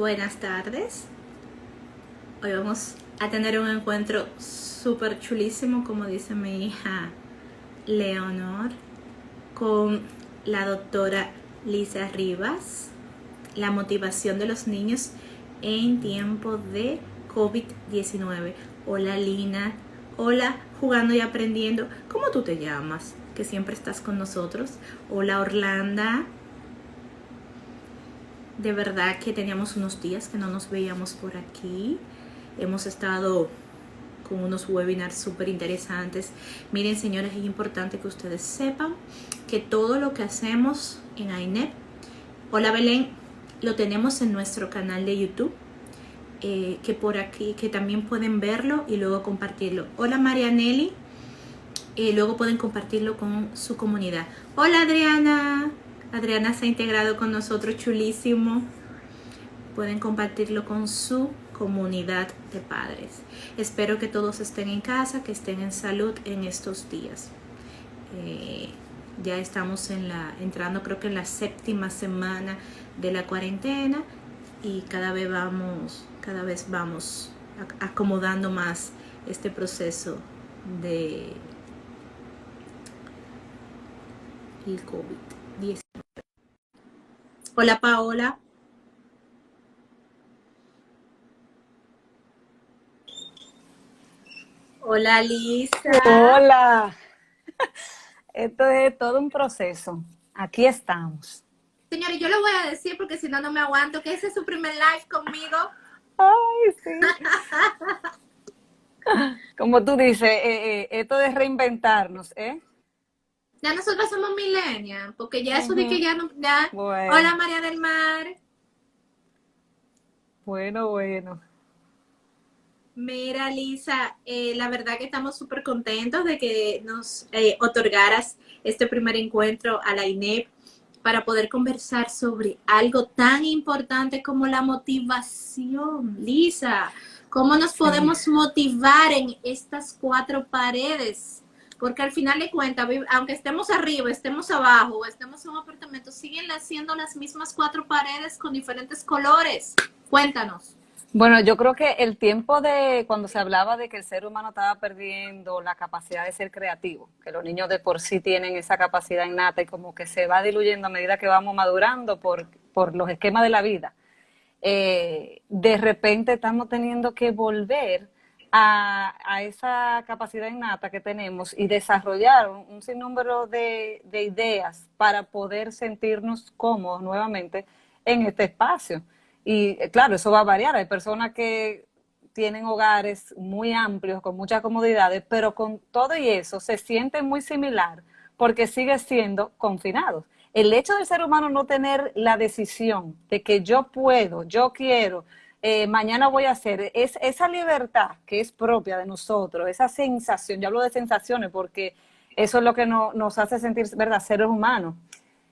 Buenas tardes. Hoy vamos a tener un encuentro súper chulísimo, como dice mi hija Leonor, con la doctora Lisa Rivas, la motivación de los niños en tiempo de COVID-19. Hola Lina, hola Jugando y Aprendiendo. ¿Cómo tú te llamas? Que siempre estás con nosotros. Hola Orlanda. De verdad que teníamos unos días que no nos veíamos por aquí. Hemos estado con unos webinars súper interesantes. Miren, señores, es importante que ustedes sepan que todo lo que hacemos en AINEP, hola Belén, lo tenemos en nuestro canal de YouTube, que por aquí, que también pueden verlo y luego compartirlo. Hola Marianelli, luego pueden compartirlo con su comunidad. Hola Adriana. Adriana se ha integrado con nosotros, chulísimo. Pueden compartirlo con su comunidad de padres. Espero que todos estén en casa, que estén en salud en estos días. Ya estamos entrando creo que en la 7ª semana de la cuarentena y cada vez vamos acomodando más este proceso de el COVID-19. Hola Paola. Hola Lisa. Hola, esto es todo un proceso. Aquí estamos. Señores, yo lo voy a decir porque si no, no me aguanto, que ese es su primer live conmigo. Ay, sí. Como tú dices, esto de reinventarnos, ¿eh? Ya nosotros somos millennials, porque ya eso de que Ujú. ya no... Ya. Bueno, Hola María del Mar. bueno. Mira Lisa, la verdad que estamos súper contentos de que nos otorgaras este primer encuentro a la INEP para poder conversar sobre algo tan importante como la motivación. Lisa, ¿cómo nos Sí. podemos motivar en estas 4 paredes? Porque al final de cuentas, aunque estemos arriba, estemos abajo o estemos en un apartamento, siguen siendo las mismas 4 paredes con diferentes colores. Cuéntanos. Bueno, yo creo que el tiempo de cuando se hablaba de que el ser humano estaba perdiendo la capacidad de ser creativo, que los niños de por sí tienen esa capacidad innata y como que se va diluyendo a medida que vamos madurando por los esquemas de la vida. De repente estamos teniendo que volver a esa capacidad innata que tenemos y desarrollar un sinnúmero de ideas para poder sentirnos cómodos nuevamente en este espacio. Y claro, eso va a variar. Hay personas que tienen hogares muy amplios, con muchas comodidades, pero con todo y eso se sienten muy similar porque sigue siendo confinados. El hecho del ser humano no tener la decisión de que yo puedo, yo quiero, mañana voy a hacer, es esa libertad que es propia de nosotros, esa sensación, yo hablo de sensaciones porque eso es lo que nos hace sentir, ¿verdad?, seres humanos.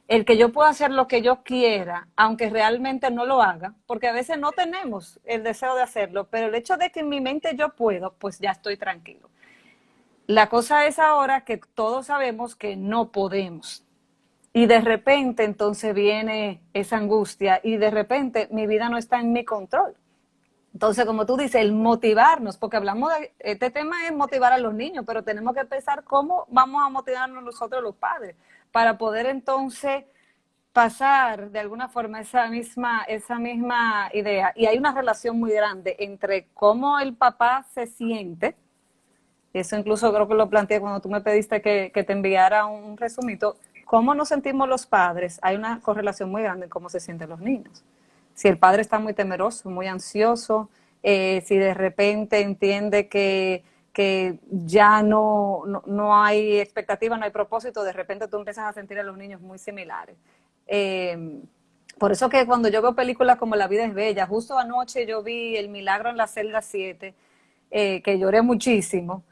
El que yo pueda hacer lo que yo quiera, aunque realmente no lo haga, porque a veces no tenemos el deseo de hacerlo, pero el hecho de que en mi mente yo puedo, pues ya estoy tranquilo. La cosa es ahora que todos sabemos que no podemos. Y de repente entonces viene esa angustia y de repente mi vida no está en mi control. Entonces, como tú dices, el motivarnos, porque hablamos de, este tema es motivar a los niños, pero tenemos que pensar cómo vamos a motivarnos nosotros los padres para poder entonces pasar de alguna forma esa misma idea. Y hay una relación muy grande entre cómo el papá se siente. Eso incluso creo que lo planteé cuando tú me pediste que te enviara un resumito. ¿Cómo nos sentimos los padres? Hay una correlación muy grande en cómo se sienten los niños. Si el padre está muy temeroso, muy ansioso, si de repente entiende que ya no hay expectativa, no hay propósito, de repente tú empiezas a sentir a los niños muy similares. Eh, por eso que cuando yo veo películas como La vida es bella, justo anoche yo vi El milagro en la celda 7, que lloré muchísimo.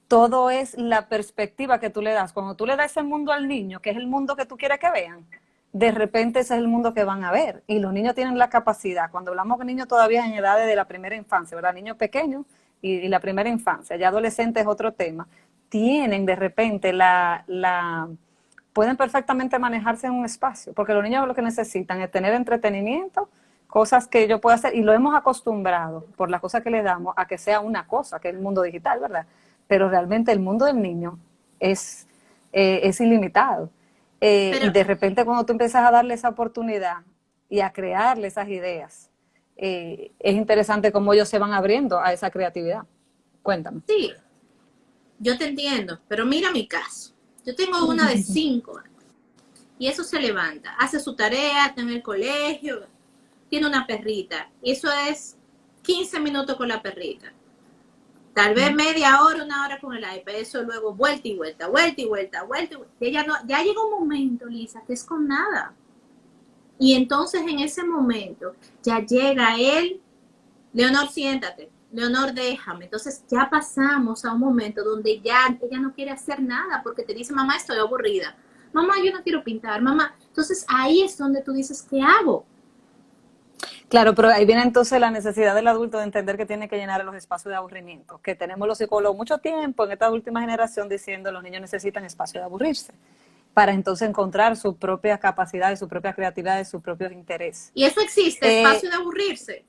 Todo es la perspectiva que tú le das. Cuando tú le das ese mundo al niño, que es el mundo que tú quieres que vean, de repente ese es el mundo que van a ver. Y los niños tienen la capacidad, cuando hablamos de niños todavía en edades de la primera infancia, ¿verdad? Niños pequeños y la primera infancia, ya adolescentes es otro tema, tienen de repente pueden perfectamente manejarse en un espacio, porque los niños lo que necesitan es tener entretenimiento, cosas que yo puedo hacer y lo hemos acostumbrado por las cosas que le damos a que sea una cosa, que es el mundo digital, ¿verdad? Pero realmente el mundo del niño es ilimitado. Y Pero de repente cuando tú empiezas a darle esa oportunidad y a crearle esas ideas, es interesante cómo ellos se van abriendo a esa creatividad. Cuéntame. sí, yo te entiendo, pero mira mi caso. Yo tengo una de 5 años y eso se levanta, hace su tarea, está en el colegio, tiene una perrita y eso es 15 minutos con la perrita. Tal vez media hora, una hora con el iPad, eso luego vuelta y vuelta, vuelta y vuelta, vuelta y vuelta. Ella no, ya llega un momento, Lisa, que es con nada. Y entonces en ese momento ya llega él, Leonor, siéntate, Leonor, déjame. Entonces ya pasamos a un momento donde ya ella no quiere hacer nada porque te dice, mamá, estoy aburrida. Mamá, yo no quiero pintar, mamá. Entonces ahí es donde tú dices, ¿qué hago? Claro, pero ahí viene entonces la necesidad del adulto de entender que tiene que llenar los espacios de aburrimiento, que tenemos los psicólogos mucho tiempo en esta última generación diciendo que los niños necesitan espacio de aburrirse, para entonces encontrar su propia capacidad, su propia creatividad, sus propios intereses. Y eso existe, Eh, espacio de aburrirse.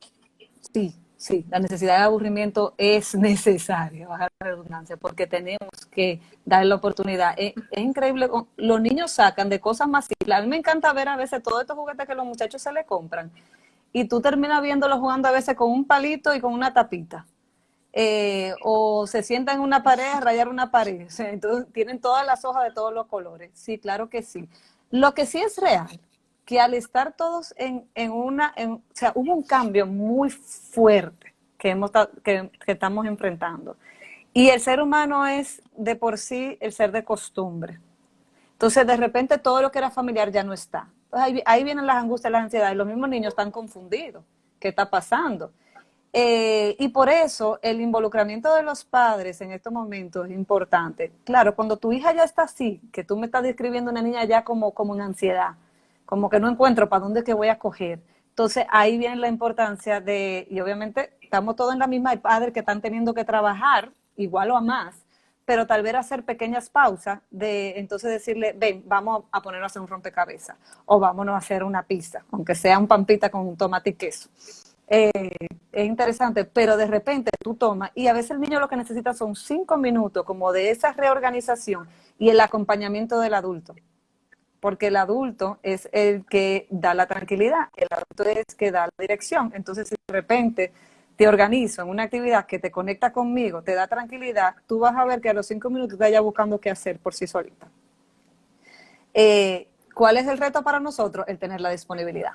sí, sí, la necesidad de aburrimiento es necesaria, bajar la redundancia, porque tenemos que darle la oportunidad. Es increíble, los niños sacan de cosas más simples. A mí me encanta ver a veces todos estos juguetes que los muchachos se le compran y tú terminas viéndolos jugando a veces con un palito y con una tapita. O se sientan en una pared a rayar una pared. O sea, entonces tienen todas las hojas de todos los colores. Sí, claro que sí. Lo que sí es real, que al estar todos o sea, hubo un cambio muy fuerte que estamos enfrentando. Y el ser humano es de por sí el ser de costumbre. Entonces, de repente, todo lo que era familiar ya no está. Entonces, ahí vienen las angustias, las ansiedades. Los mismos niños están confundidos. ¿Qué está pasando? Y por eso el involucramiento de los padres en estos momentos es importante. Claro, cuando tu hija ya está así, que tú me estás describiendo una niña ya como en ansiedad, como que no encuentro para dónde que voy a coger. Entonces, ahí viene la importancia y obviamente estamos todos en la misma, hay padres que están teniendo que trabajar igual o a más, pero tal vez hacer pequeñas pausas de entonces decirle, ven, vamos a ponernos a hacer un rompecabezas o vámonos a hacer una pizza, aunque sea un pampita con tomate y queso. Es interesante, pero de repente tú tomas y a veces el niño lo que necesita son 5 minutos como de esa reorganización y el acompañamiento del adulto, porque el adulto es el que da la tranquilidad, el adulto es el que da la dirección. Entonces, si de repente te organizo en una actividad que te conecta conmigo, te da tranquilidad, tú vas a ver que a los 5 minutos te vaya buscando qué hacer por sí solita. ¿Cuál es el reto para nosotros? El tener la disponibilidad,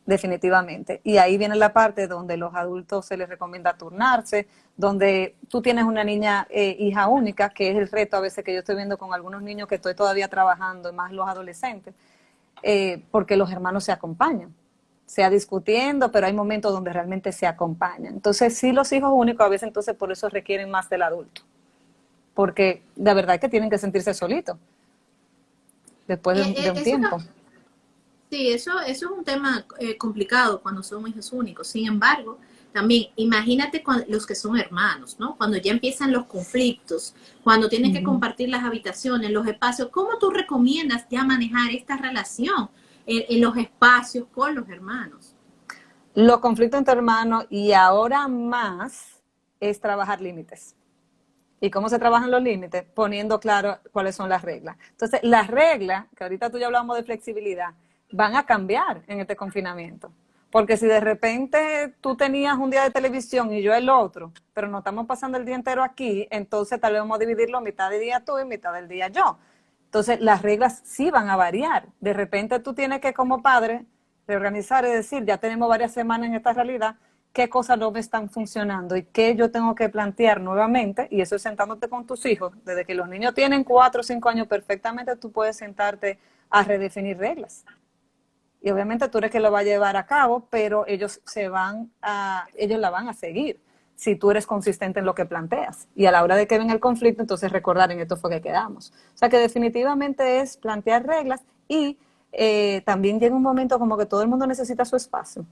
definitivamente. Y ahí viene la parte donde los adultos se les recomienda turnarse, donde tú tienes una niña hija única, que es el reto a veces que yo estoy viendo con algunos niños que estoy todavía trabajando, más los adolescentes, porque los hermanos se acompañan, sea discutiendo, pero hay momentos donde realmente se acompañan. Entonces, sí, los hijos únicos a veces entonces por eso requieren más del adulto, porque de verdad que tienen que sentirse solitos después de un Eso, tiempo. sí, eso es un tema complicado cuando son hijos únicos. Sin embargo, también imagínate los que son hermanos, ¿no? Cuando ya empiezan los conflictos, cuando tienen que compartir las habitaciones, los espacios, ¿cómo tú recomiendas ya manejar esta relación en los espacios con los hermanos? Los conflictos entre hermanos y ahora más es trabajar límites. ¿Y cómo se trabajan los límites? Poniendo claro cuáles son las reglas. Entonces, las reglas, que ahorita tú ya hablamos de flexibilidad, van a cambiar en este confinamiento. Porque si de repente tú tenías un día de televisión y yo el otro, pero no estamos pasando el día entero aquí, entonces tal vez vamos a dividirlo mitad del día tú y mitad del día yo. Entonces, las reglas sí van a variar. De repente tú tienes que, como padre, reorganizar y decir, ya tenemos varias semanas en esta realidad, qué cosas no me están funcionando y qué yo tengo que plantear nuevamente, y eso es sentándote con tus hijos. Desde que los niños tienen 4 o 5 años perfectamente, tú puedes sentarte a redefinir reglas. Y obviamente tú eres que lo va a llevar a cabo, pero ellos la van a seguir si tú eres consistente en lo que planteas. Y a la hora de que venga el conflicto, entonces recordar en esto fue que quedamos. O sea que definitivamente es plantear reglas y también llega un momento como que todo el mundo necesita su espacio.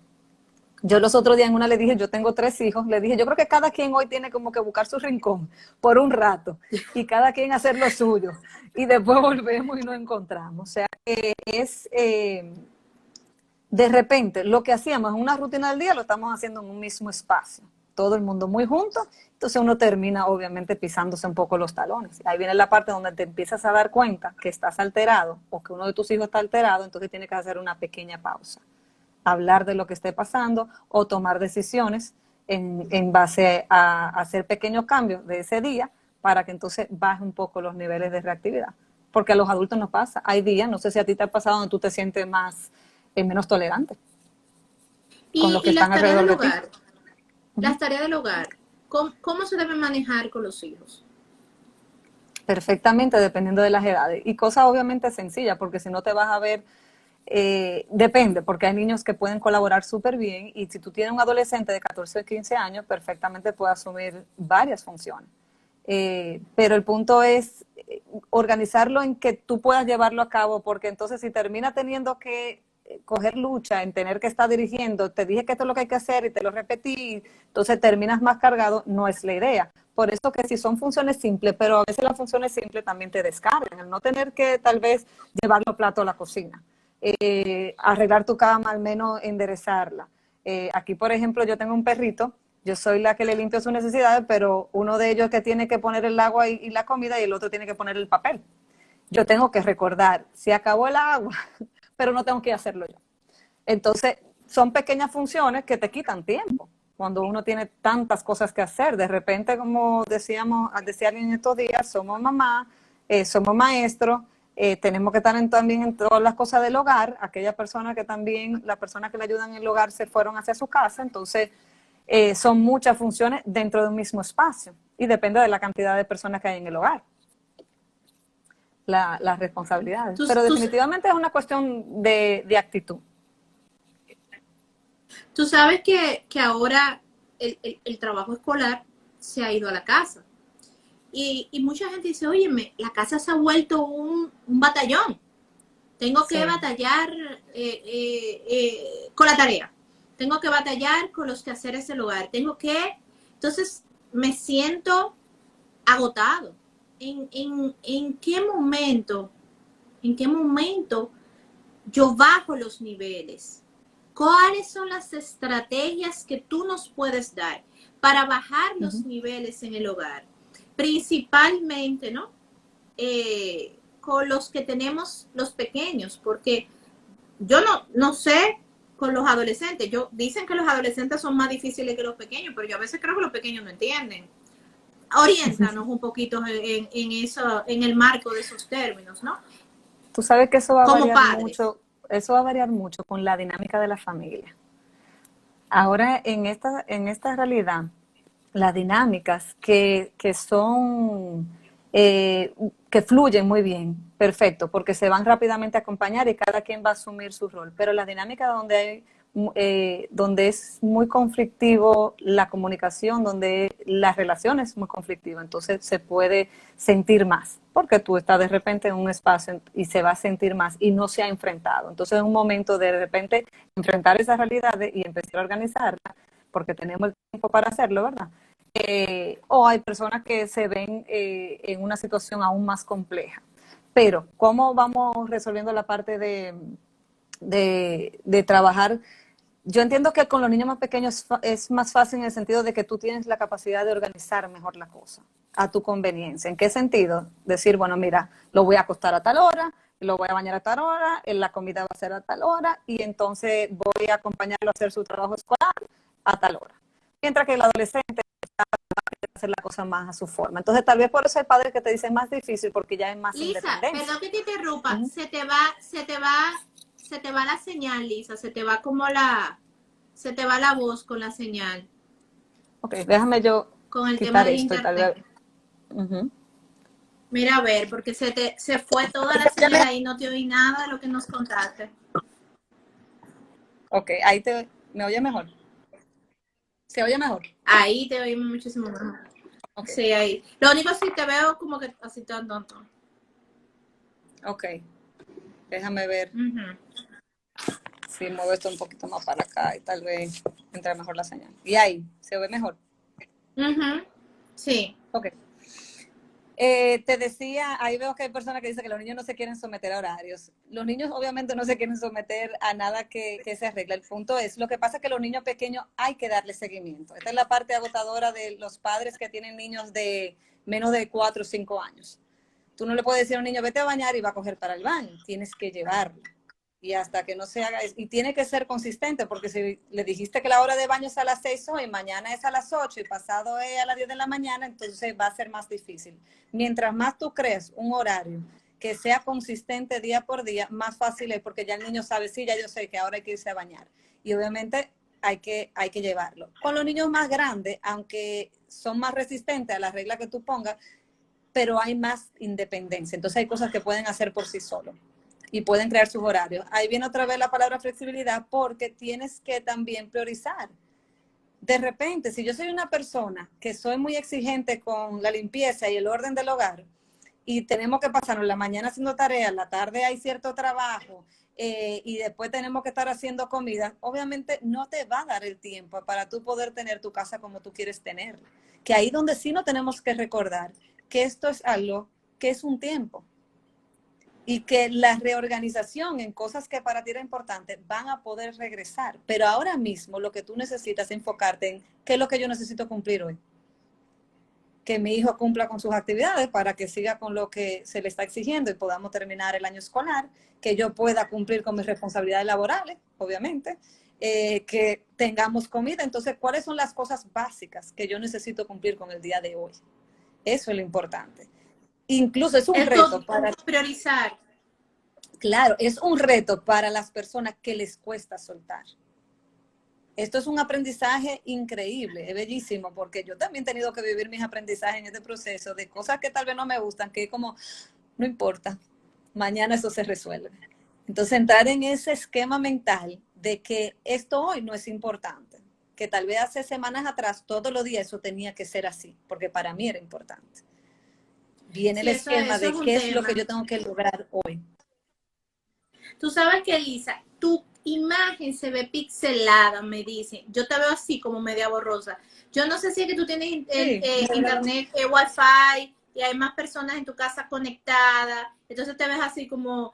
Yo los otros días en una le dije, yo tengo 3 hijos, le dije, yo creo que cada quien hoy tiene como que buscar su rincón por un rato y cada quien hacer lo suyo y después volvemos y nos encontramos. O sea, de repente lo que hacíamos en una rutina del día lo estamos haciendo en un mismo espacio, todo el mundo muy junto, entonces uno termina obviamente pisándose un poco los talones. Ahí viene la parte donde te empiezas a dar cuenta que estás alterado o que uno de tus hijos está alterado, entonces tienes que hacer una pequeña pausa, hablar de lo que esté pasando o tomar decisiones en base a hacer pequeños cambios de ese día para que entonces baje un poco los niveles de reactividad. Porque a los adultos nos pasa. Hay días, no sé si a ti te ha pasado, donde tú te sientes menos tolerante con los que Y las están tareas alrededor del de ti. hogar, las tareas del hogar, ¿cómo se deben manejar con los hijos? Perfectamente, dependiendo de las edades. Y cosas obviamente sencillas, porque si no te vas a ver, depende, porque hay niños que pueden colaborar súper bien y si tú tienes un adolescente de 14 o 15 años, perfectamente puede asumir varias funciones. Pero el punto es organizarlo en que tú puedas llevarlo a cabo, porque entonces si termina teniendo que coger lucha en tener que estar dirigiendo, te dije que esto es lo que hay que hacer y te lo repetí, entonces terminas más cargado, no es la idea. Por eso que si son funciones simples, pero a veces las funciones simples también te descargan, el no tener que tal vez llevar los platos a la cocina, arreglar tu cama, al menos enderezarla. Aquí, por ejemplo, yo tengo un perrito, yo soy la que le limpio sus necesidades, pero uno de ellos que tiene que poner el agua y la comida y el otro tiene que poner el papel. Yo tengo que recordar, se acabó el agua, pero no tengo que hacerlo yo. Entonces, son pequeñas funciones que te quitan tiempo. Cuando uno tiene tantas cosas que hacer, de repente, como decía alguien estos días, somos mamá, somos maestros, tenemos que estar también en todas las cosas del hogar. Aquella persona que también, las personas que le ayudan en el hogar se fueron hacia su casa, entonces son muchas funciones dentro de un mismo espacio y depende de la cantidad de personas que hay en el hogar, las responsabilidades. Tú, Pero tú, definitivamente es una cuestión de actitud. tú sabes que ahora el trabajo escolar se ha ido a la casa. Y mucha gente dice, óyeme, la casa se ha vuelto un batallón. Tengo que Sí. batallar con la tarea. Tengo que batallar con los quehaceres del hogar. Entonces me siento agotado. ¿En qué momento yo bajo los niveles? ¿Cuáles son las estrategias que tú nos puedes dar para bajar los niveles en el hogar? Principalmente, ¿no? Con los que tenemos los pequeños, porque yo no sé con los adolescentes. Dicen que los adolescentes son más difíciles que los pequeños, pero yo a veces creo que los pequeños no entienden. Oriéntanos un poquito en el marco de esos términos, ¿no? Tú sabes que Como padres. eso va a variar mucho con la dinámica de la familia. Ahora, en esta realidad, las dinámicas que son, que fluyen muy bien, perfecto, porque se van rápidamente a acompañar y cada quien va a asumir su rol. Pero la dinámica donde es muy conflictivo la comunicación, donde la relación es muy conflictiva, entonces se puede sentir más, porque tú estás de repente en un espacio y se va a sentir más y no se ha enfrentado. Entonces es un momento de repente enfrentar esas realidades y empezar a organizarla, porque tenemos el tiempo para hacerlo, ¿verdad? O hay personas que se ven en una situación aún más compleja. Pero, ¿cómo vamos resolviendo la parte de trabajar? Yo entiendo que con los niños más pequeños es más fácil en el sentido de que tú tienes la capacidad de organizar mejor la cosa a tu conveniencia. ¿En qué sentido? Decir, bueno, mira, lo voy a acostar a tal hora, lo voy a bañar a tal hora, la comida va a ser a tal hora y entonces voy a acompañarlo a hacer su trabajo escolar a tal hora. Mientras que el adolescente hacer la cosa más a su forma. Entonces, tal vez por eso hay padres que te dicen más difícil porque ya es más Lisa, independencia. perdón que te interrumpa, Uh-huh. se te va la señal, Lisa, se te va la voz con la señal, Ok, déjame yo con el tema quitar del esto y tal internet. vez. Uh-huh. Mira, a ver, porque se fue toda la señal ahí, no te oí nada de lo que nos contaste. Ok, me oye mejor. ¿Se oye mejor? Ahí te oímos muchísimo mejor. Ok, Sí, ahí. Lo único es que te veo como que así tan tonto. ok. Déjame ver Uh-huh. si muevo esto un poquito más para acá y tal vez entre mejor la señal. Y ahí, ¿se ve mejor? Uh-huh. Sí. Ok. Te decía, ahí veo que hay personas que dicen que los niños no se quieren someter a horarios. Los niños obviamente no se quieren someter a nada que se arregle. El punto es, lo que pasa es que los niños pequeños hay que darle seguimiento. Esta es la parte agotadora de los padres que tienen niños de menos de 4 o 5 años. Tú no le puedes decir a un niño, vete a bañar y va a coger para el baño. Tienes que llevarlo. Y hasta que no se haga, y tiene que ser consistente, porque si le dijiste que la hora de baño es a las 6 hoy, mañana es a las 8 y pasado es a las 10 de la mañana, entonces va a ser más difícil. Mientras más tú crees un horario que sea consistente día por día, más fácil es, porque ya el niño sabe, sí, ya yo sé que ahora hay que irse a bañar. Y obviamente hay que llevarlo. Con los niños más grandes, aunque son más resistentes a las reglas que tú pongas, pero hay más independencia. Entonces hay cosas que pueden hacer por sí solos y pueden crear sus horarios. Ahí viene otra vez la palabra flexibilidad, porque tienes que también priorizar. De repente, si yo soy una persona que soy muy exigente con la limpieza y el orden del hogar, y tenemos que pasarnos la mañana haciendo tareas, la tarde hay cierto trabajo, y después tenemos que estar haciendo comida, obviamente no te va a dar el tiempo para tú poder tener tu casa como tú quieres tenerla. Que ahí donde sí no tenemos que recordar que esto es algo que es un tiempo, y que la reorganización en cosas que para ti era importante van a poder regresar. Pero ahora mismo lo que tú necesitas es enfocarte en qué es lo que yo necesito cumplir hoy. Que mi hijo cumpla con sus actividades para que siga con lo que se le está exigiendo y podamos terminar el año escolar, que yo pueda cumplir con mis responsabilidades laborales, obviamente, que tengamos comida. Entonces, ¿cuáles son las cosas básicas que yo necesito cumplir con el día de hoy? Eso es lo importante. Incluso es un reto para priorizar. Claro, es un reto para las personas que les cuesta soltar. Esto es un aprendizaje increíble, es bellísimo, porque yo también he tenido que vivir mis aprendizajes en este proceso de cosas que tal vez no me gustan, que como, no importa, mañana eso se resuelve. Entonces, entrar en ese esquema mental de que esto hoy no es importante, que tal vez hace semanas atrás, todos los días eso tenía que ser así, porque para mí era importante. Viene el Sí, esquema eso de es un qué es lo tema. que yo tengo que lograr hoy. Tú sabes que, Elisa, tu imagen se ve pixelada, me dicen. Yo te veo así como media borrosa. Yo no sé si es que tú tienes Sí, internet, wifi, y hay más personas en tu casa conectadas. Entonces te ves así como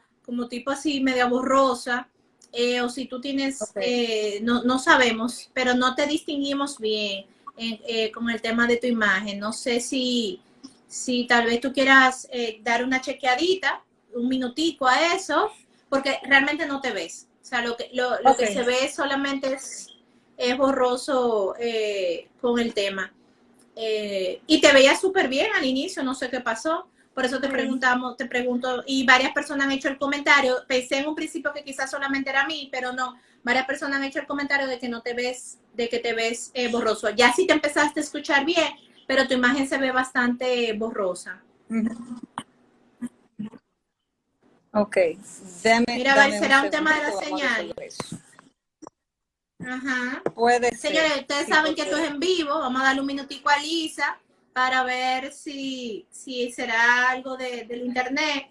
tipo así media borrosa. O si tú tienes, okay. no sabemos, pero no te distinguimos bien con el tema de tu imagen. No sé si tal vez tú quieras dar una chequeadita, un minutico a eso, porque realmente no te ves. O sea, lo que Okay. se ve solamente es borroso con el tema. Y te veías súper bien al inicio, no sé qué pasó. Por eso Sí. te pregunto, y varias personas han hecho el comentario. Pensé en un principio que quizás solamente era a mí, pero no. Varias personas han hecho el comentario de que no te ves, de que te ves borroso. Ya sí te empezaste a escuchar bien, pero tu imagen se ve bastante borrosa. Ok, dame, Mira, a ver, dame un será un tema de la segundito, vamos a señal. resolver eso. Ajá. Puede ser, Señores, ustedes sí, saben que esto es porque en vivo. Vamos a darle un minutico a Lisa para ver si será algo del internet.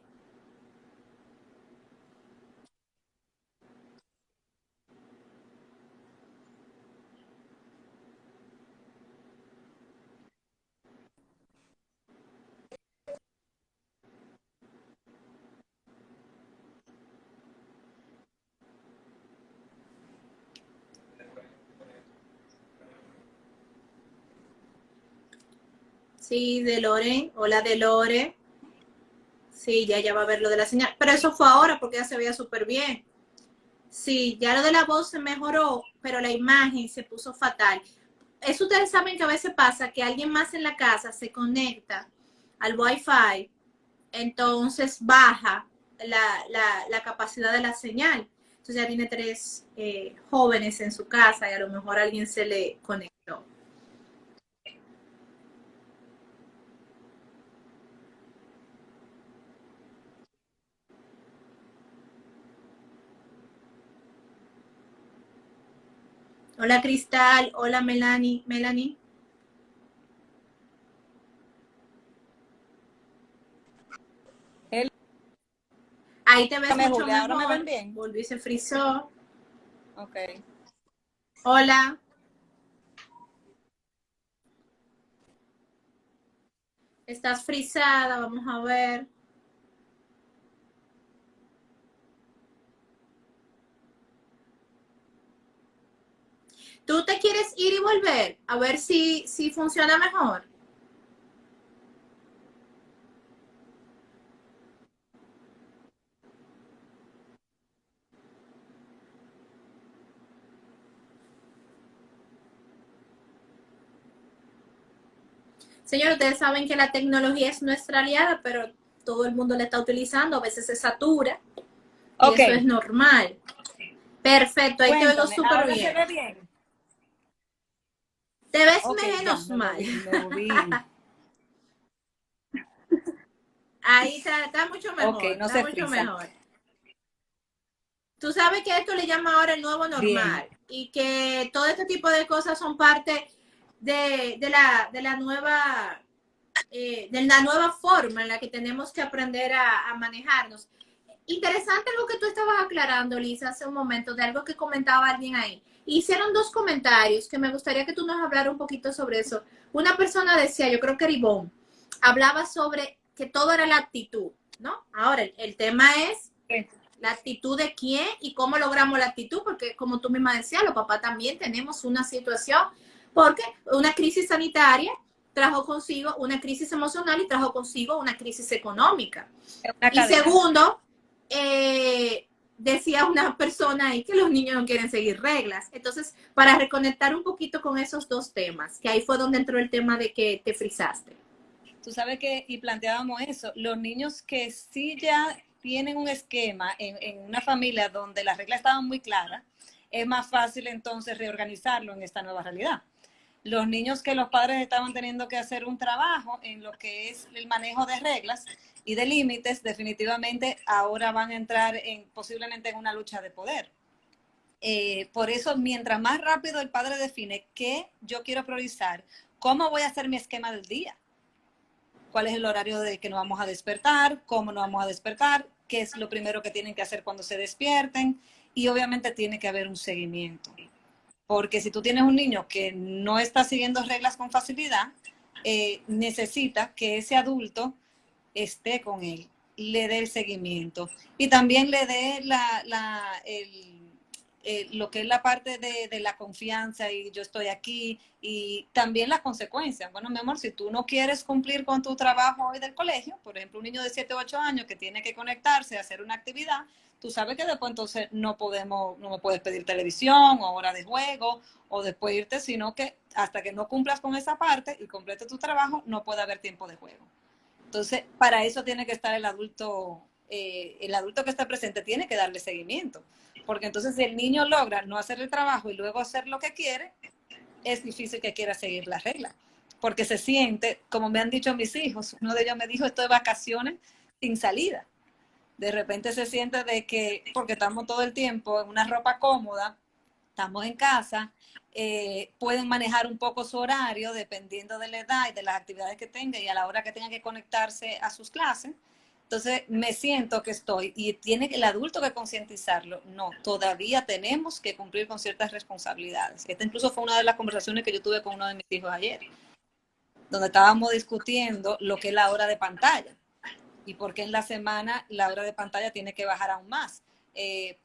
Sí, de Lore. Hola, de Lore. Sí, ya va a ver lo de la señal. Pero eso fue ahora porque ya se veía súper bien. Sí, ya lo de la voz se mejoró, pero la imagen se puso fatal. Eso ustedes saben que a veces pasa que alguien más en la casa se conecta al Wi-Fi, entonces baja la capacidad de la señal. Entonces ya tiene tres jóvenes en su casa y a lo mejor alguien se le conectó. Hola Cristal, hola Melanie. él Ahí te ves mucho Julia, ¿ahora me ven mejor. bien? Volví, se frizó. Ok, Hola. Estás frisada, vamos a ver. ¿Tú te quieres ir y volver? A ver si funciona mejor. Señor, ustedes saben que la tecnología es nuestra aliada, pero todo el mundo la está utilizando, a veces se satura y Ok, eso es normal. Perfecto, ahí te oigo cuéntame, súper ¿ahora se bien. ve bien? Te ves Ok, ya, menos me mal. moví, me moví. Ahí está mucho Ok, mejor, no está se mucho frisa. mejor. Tú sabes que esto le llama ahora el nuevo Bien, normal y que todo este tipo de cosas son parte de la nueva de la nueva forma en la que tenemos que aprender a manejarnos. Interesante lo que tú estabas aclarando, Lisa, hace un momento, de algo que comentaba alguien ahí. Hicieron dos comentarios que me gustaría que tú nos hablara un poquito sobre eso. Una persona decía, yo creo que Ribón, hablaba sobre que todo era la actitud, ¿no? Ahora, el tema es la actitud de quién y cómo logramos la actitud, porque como tú misma decías, los papás también tenemos una situación, porque una crisis sanitaria trajo consigo una crisis emocional y trajo consigo una crisis económica. es una Y cadena. segundo, decía una persona ahí que los niños no quieren seguir reglas. Entonces, para reconectar un poquito con esos dos temas, que ahí fue donde entró el tema de que te frisaste. Tú sabes que, y planteábamos eso, los niños que sí ya tienen un esquema en una familia donde las reglas estaban muy claras, es más fácil entonces reorganizarlo en esta nueva realidad. Los niños que los padres estaban teniendo que hacer un trabajo en lo que es el manejo de reglas y de límites, definitivamente ahora van a entrar posiblemente en una lucha de poder. Por eso, mientras más rápido el padre define qué yo quiero priorizar, cómo voy a hacer mi esquema del día, cuál es el horario de que nos vamos a despertar, cómo nos vamos a despertar, qué es lo primero que tienen que hacer cuando se despierten y obviamente tiene que haber un seguimiento. Porque si tú tienes un niño que no está siguiendo reglas con facilidad, necesita que ese adulto esté con él, le dé el seguimiento y también le dé lo que es la parte de la confianza y yo estoy aquí y también las consecuencias. Bueno, mi amor, si tú no quieres cumplir con tu trabajo hoy del colegio, por ejemplo, un niño de 7 o 8 años que tiene que conectarse a hacer una actividad, tú sabes que después entonces no me puedes pedir televisión o hora de juego o después irte, sino que hasta que no cumplas con esa parte y complete tu trabajo, no puede haber tiempo de juego. Entonces, para eso tiene que estar el adulto que está presente tiene que darle seguimiento. Porque entonces si el niño logra no hacer el trabajo y luego hacer lo que quiere, es difícil que quiera seguir las reglas. Porque se siente, como me han dicho mis hijos, uno de ellos me dijo, esto de vacaciones sin salida. De repente se siente de que, porque estamos todo el tiempo en una ropa cómoda, estamos en casa, pueden manejar un poco su horario dependiendo de la edad y de las actividades que tenga y a la hora que tengan que conectarse a sus clases. Entonces me siento que estoy y tiene el adulto que concientizarlo. No, todavía tenemos que cumplir con ciertas responsabilidades. Esta incluso fue una de las conversaciones que yo tuve con uno de mis hijos ayer, donde estábamos discutiendo lo que es la hora de pantalla y por qué en la semana la hora de pantalla tiene que bajar aún más.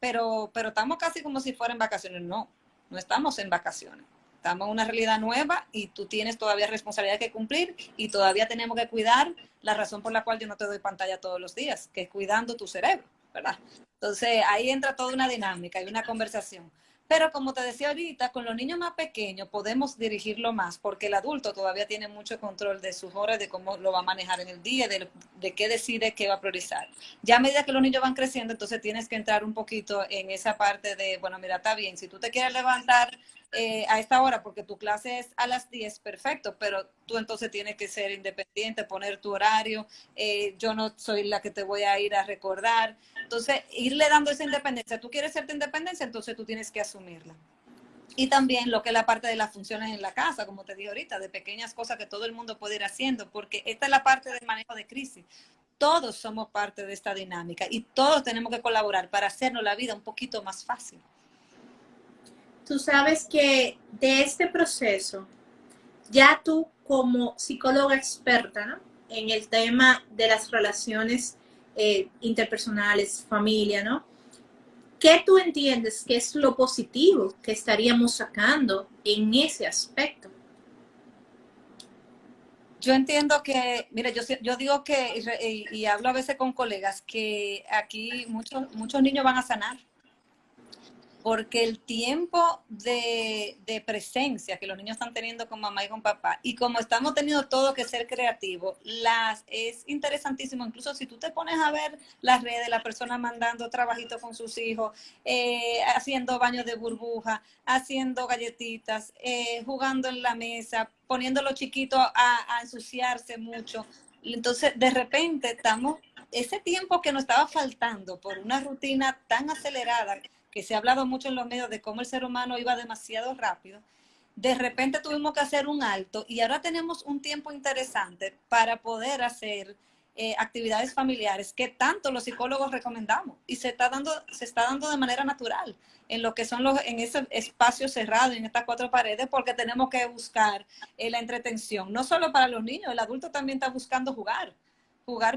Pero estamos casi como si fueran vacaciones. No, no estamos en vacaciones. Estamos en una realidad nueva y tú tienes todavía responsabilidad que cumplir y todavía tenemos que cuidar la razón por la cual yo no te doy pantalla todos los días, que es cuidando tu cerebro, ¿verdad? Entonces ahí entra toda una dinámica y una conversación. Pero como te decía ahorita, con los niños más pequeños podemos dirigirlo más porque el adulto todavía tiene mucho control de sus horas, de cómo lo va a manejar en el día, de qué decide, qué va a priorizar. Ya a medida que los niños van creciendo, entonces tienes que entrar un poquito en esa parte de, bueno, mira, está bien, si tú te quieres levantar a esta hora porque tu clase es a las 10, perfecto, pero tú entonces tienes que ser independiente, poner tu horario, yo no soy la que te voy a ir a recordar. Entonces, irle dando esa independencia. Tú quieres cierta independencia, entonces tú tienes que asumirla. Y también lo que es la parte de las funciones en la casa, como te dije ahorita, de pequeñas cosas que todo el mundo puede ir haciendo, porque esta es la parte del manejo de crisis. Todos somos parte de esta dinámica y todos tenemos que colaborar para hacernos la vida un poquito más fácil. Tú sabes que de este proceso, ya tú como psicóloga experta, ¿no? en el tema de las relaciones interpersonales, familia, ¿no? ¿Qué tú entiendes que es lo positivo que estaríamos sacando en ese aspecto? Yo entiendo que, mira, yo digo que, y hablo a veces con colegas, que aquí muchos niños van a sanar, porque el tiempo de presencia que los niños están teniendo con mamá y con papá, y como estamos teniendo todo que ser creativo, es interesantísimo. Incluso si tú te pones a ver las redes, la persona mandando trabajito con sus hijos, haciendo baños de burbuja, haciendo galletitas, jugando en la mesa, poniendo a los chiquitos a ensuciarse mucho. Entonces, de repente, ese tiempo que nos estaba faltando por una rutina tan acelerada, que se ha hablado mucho en los medios de cómo el ser humano iba demasiado rápido, de repente tuvimos que hacer un alto y ahora tenemos un tiempo interesante para poder hacer actividades familiares que tanto los psicólogos recomendamos, y se está dando de manera natural en lo que son en ese espacio cerrado, en estas cuatro paredes, porque tenemos que buscar la entretención, no solo para los niños, el adulto también está buscando jugar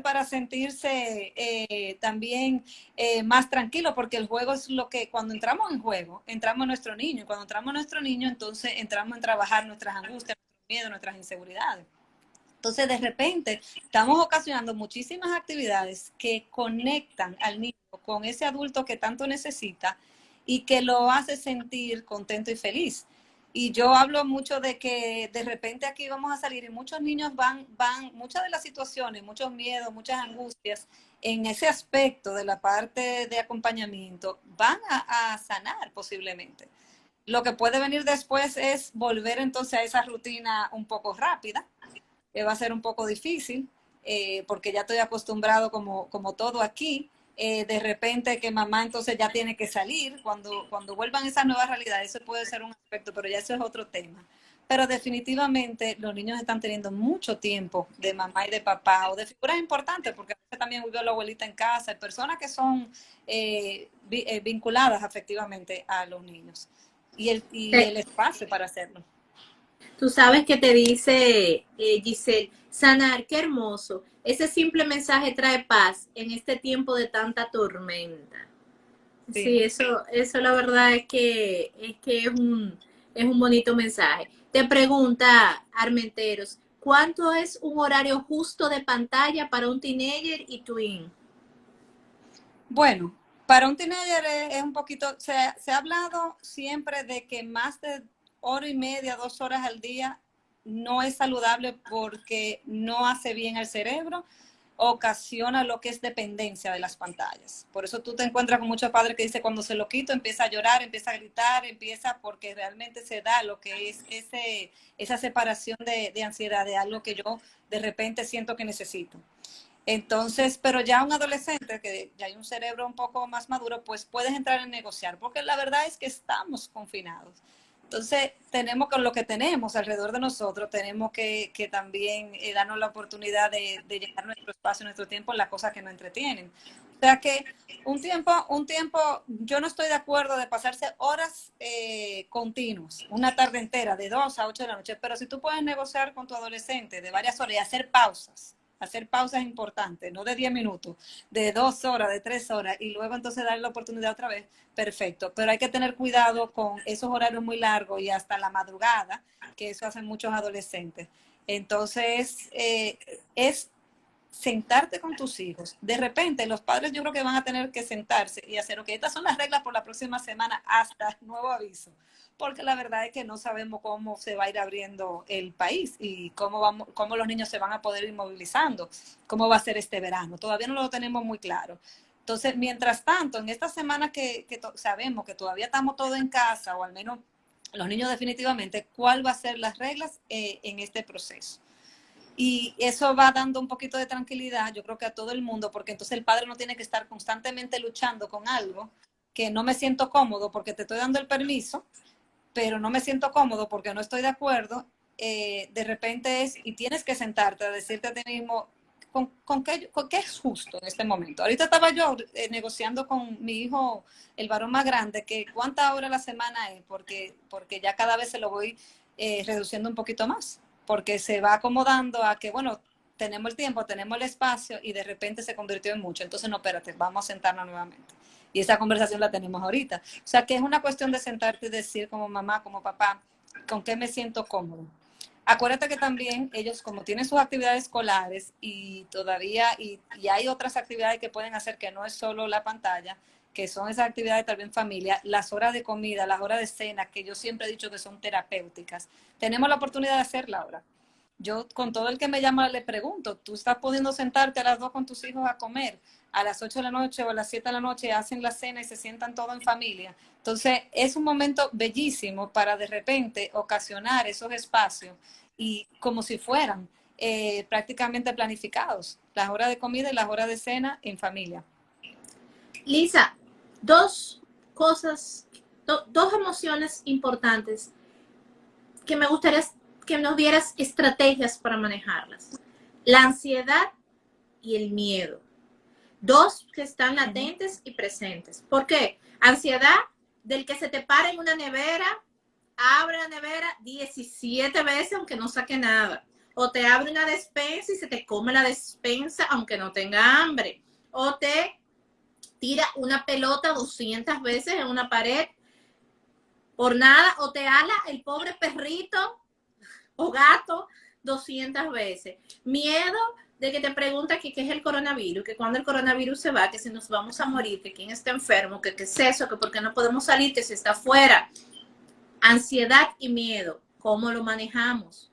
para sentirse también más tranquilo, porque el juego es lo que, cuando entramos en juego, entramos en nuestro niño, y cuando entramos en nuestro niño, entonces entramos en trabajar nuestras angustias, nuestros miedos, nuestras inseguridades. Entonces, de repente, estamos ocasionando muchísimas actividades que conectan al niño con ese adulto que tanto necesita y que lo hace sentir contento y feliz. Y yo hablo mucho de que de repente aquí vamos a salir y muchos niños muchas de las situaciones, muchos miedos, muchas angustias en ese aspecto de la parte de acompañamiento van a sanar posiblemente. Lo que puede venir después es volver entonces a esa rutina un poco rápida, que va a ser un poco difícil, porque ya estoy acostumbrado como todo aquí. De repente que mamá entonces ya tiene que salir, cuando vuelvan esas nuevas realidades, eso puede ser un aspecto, pero ya eso es otro tema. Pero definitivamente los niños están teniendo mucho tiempo de mamá y de papá, o de figuras importantes, porque a veces también vivió la abuelita en casa, hay personas que son vinculadas afectivamente a los niños, y el espacio para hacerlo. Tú sabes que te dice Giselle, sanar, qué hermoso. Ese simple mensaje trae paz en este tiempo de tanta tormenta. Sí, Sí. eso la verdad es un bonito mensaje. Te pregunta Armenteros, ¿cuánto es un horario justo de pantalla para un teenager y twin? Bueno, para un teenager es un poquito, se ha hablado siempre de que más de hora y media, 2 horas al día no es saludable, porque no hace bien al cerebro, ocasiona lo que es dependencia de las pantallas. Por eso tú te encuentras con muchos padres que dicen, cuando se lo quito empieza a llorar, empieza a gritar, porque realmente se da lo que es esa separación de ansiedad, de algo que yo de repente siento que necesito. Entonces, pero ya un adolescente que ya hay un cerebro un poco más maduro, pues puedes entrar en negociar, porque la verdad es que estamos confinados. Entonces, tenemos con lo que tenemos alrededor de nosotros, tenemos que también darnos la oportunidad de llenar nuestro espacio, nuestro tiempo en las cosas que nos entretienen. O sea que yo no estoy de acuerdo de pasarse horas continuas, una tarde entera, de 2 a 8 de la noche, pero si tú puedes negociar con tu adolescente de varias horas y hacer pausas importantes, no de 10 minutos, de 2 horas, de 3 horas, y luego entonces darle la oportunidad otra vez, perfecto. Pero hay que tener cuidado con esos horarios muy largos y hasta la madrugada, que eso hacen muchos adolescentes. Entonces, es sentarte con tus hijos. De repente, los padres yo creo que van a tener que sentarse y hacer, ok, estas son las reglas por la próxima semana hasta nuevo aviso, porque la verdad es que no sabemos cómo se va a ir abriendo el país y cómo los niños se van a poder ir movilizando, cómo va a ser este verano. Todavía no lo tenemos muy claro. Entonces, mientras tanto, en esta semana que sabemos que todavía estamos todos en casa, o al menos los niños definitivamente, ¿cuál va a ser las reglas en este proceso? Y eso va dando un poquito de tranquilidad, yo creo que a todo el mundo, porque entonces el padre no tiene que estar constantemente luchando con algo que no me siento cómodo porque te estoy dando el permiso, pero no me siento cómodo porque no estoy de acuerdo. De repente y tienes que sentarte a decirte a ti mismo con qué es justo en este momento. Ahorita estaba yo negociando con mi hijo, el varón más grande, que cuánta hora a la semana es, porque ya cada vez se lo voy reduciendo un poquito más, porque se va acomodando a que, bueno, tenemos el tiempo, tenemos el espacio y de repente se convirtió en mucho. Entonces, no, espérate, vamos a sentarnos nuevamente. Y esa conversación la tenemos ahorita. O sea, que es una cuestión de sentarte y decir como mamá, como papá, ¿con qué me siento cómodo? Acuérdate que también ellos, como tienen sus actividades escolares y todavía, y hay otras actividades que pueden hacer que no es solo la pantalla, que son esas actividades también en familia, las horas de comida, las horas de cena, que yo siempre he dicho que son terapéuticas. Tenemos la oportunidad de hacerla ahora. Yo con todo el que me llama le pregunto, ¿tú estás pudiendo sentarte a las 2 con tus hijos a comer? A las 8 de la noche o a las 7 de la noche hacen la cena y se sientan todos en familia. Entonces, es un momento bellísimo para de repente ocasionar esos espacios y como si fueran prácticamente planificados, las horas de comida y las horas de cena en familia. Lisa, dos cosas, dos emociones importantes que me gustaría que nos dieras estrategias para manejarlas. La ansiedad y el miedo. Dos que están latentes y presentes. ¿Por qué? Ansiedad del que se te para en una nevera, abre la nevera 17 veces aunque no saque nada. O te abre una despensa y se te come la despensa aunque no tenga hambre. O te tira una pelota 200 veces en una pared por nada. O te ala el pobre perrito o gato 200 veces. Miedo de que te pregunta que qué es el coronavirus, que cuando el coronavirus se va, que si nos vamos a morir, que quién está enfermo, que qué es eso, que por qué no podemos salir, que si está afuera. Ansiedad y miedo, ¿cómo lo manejamos?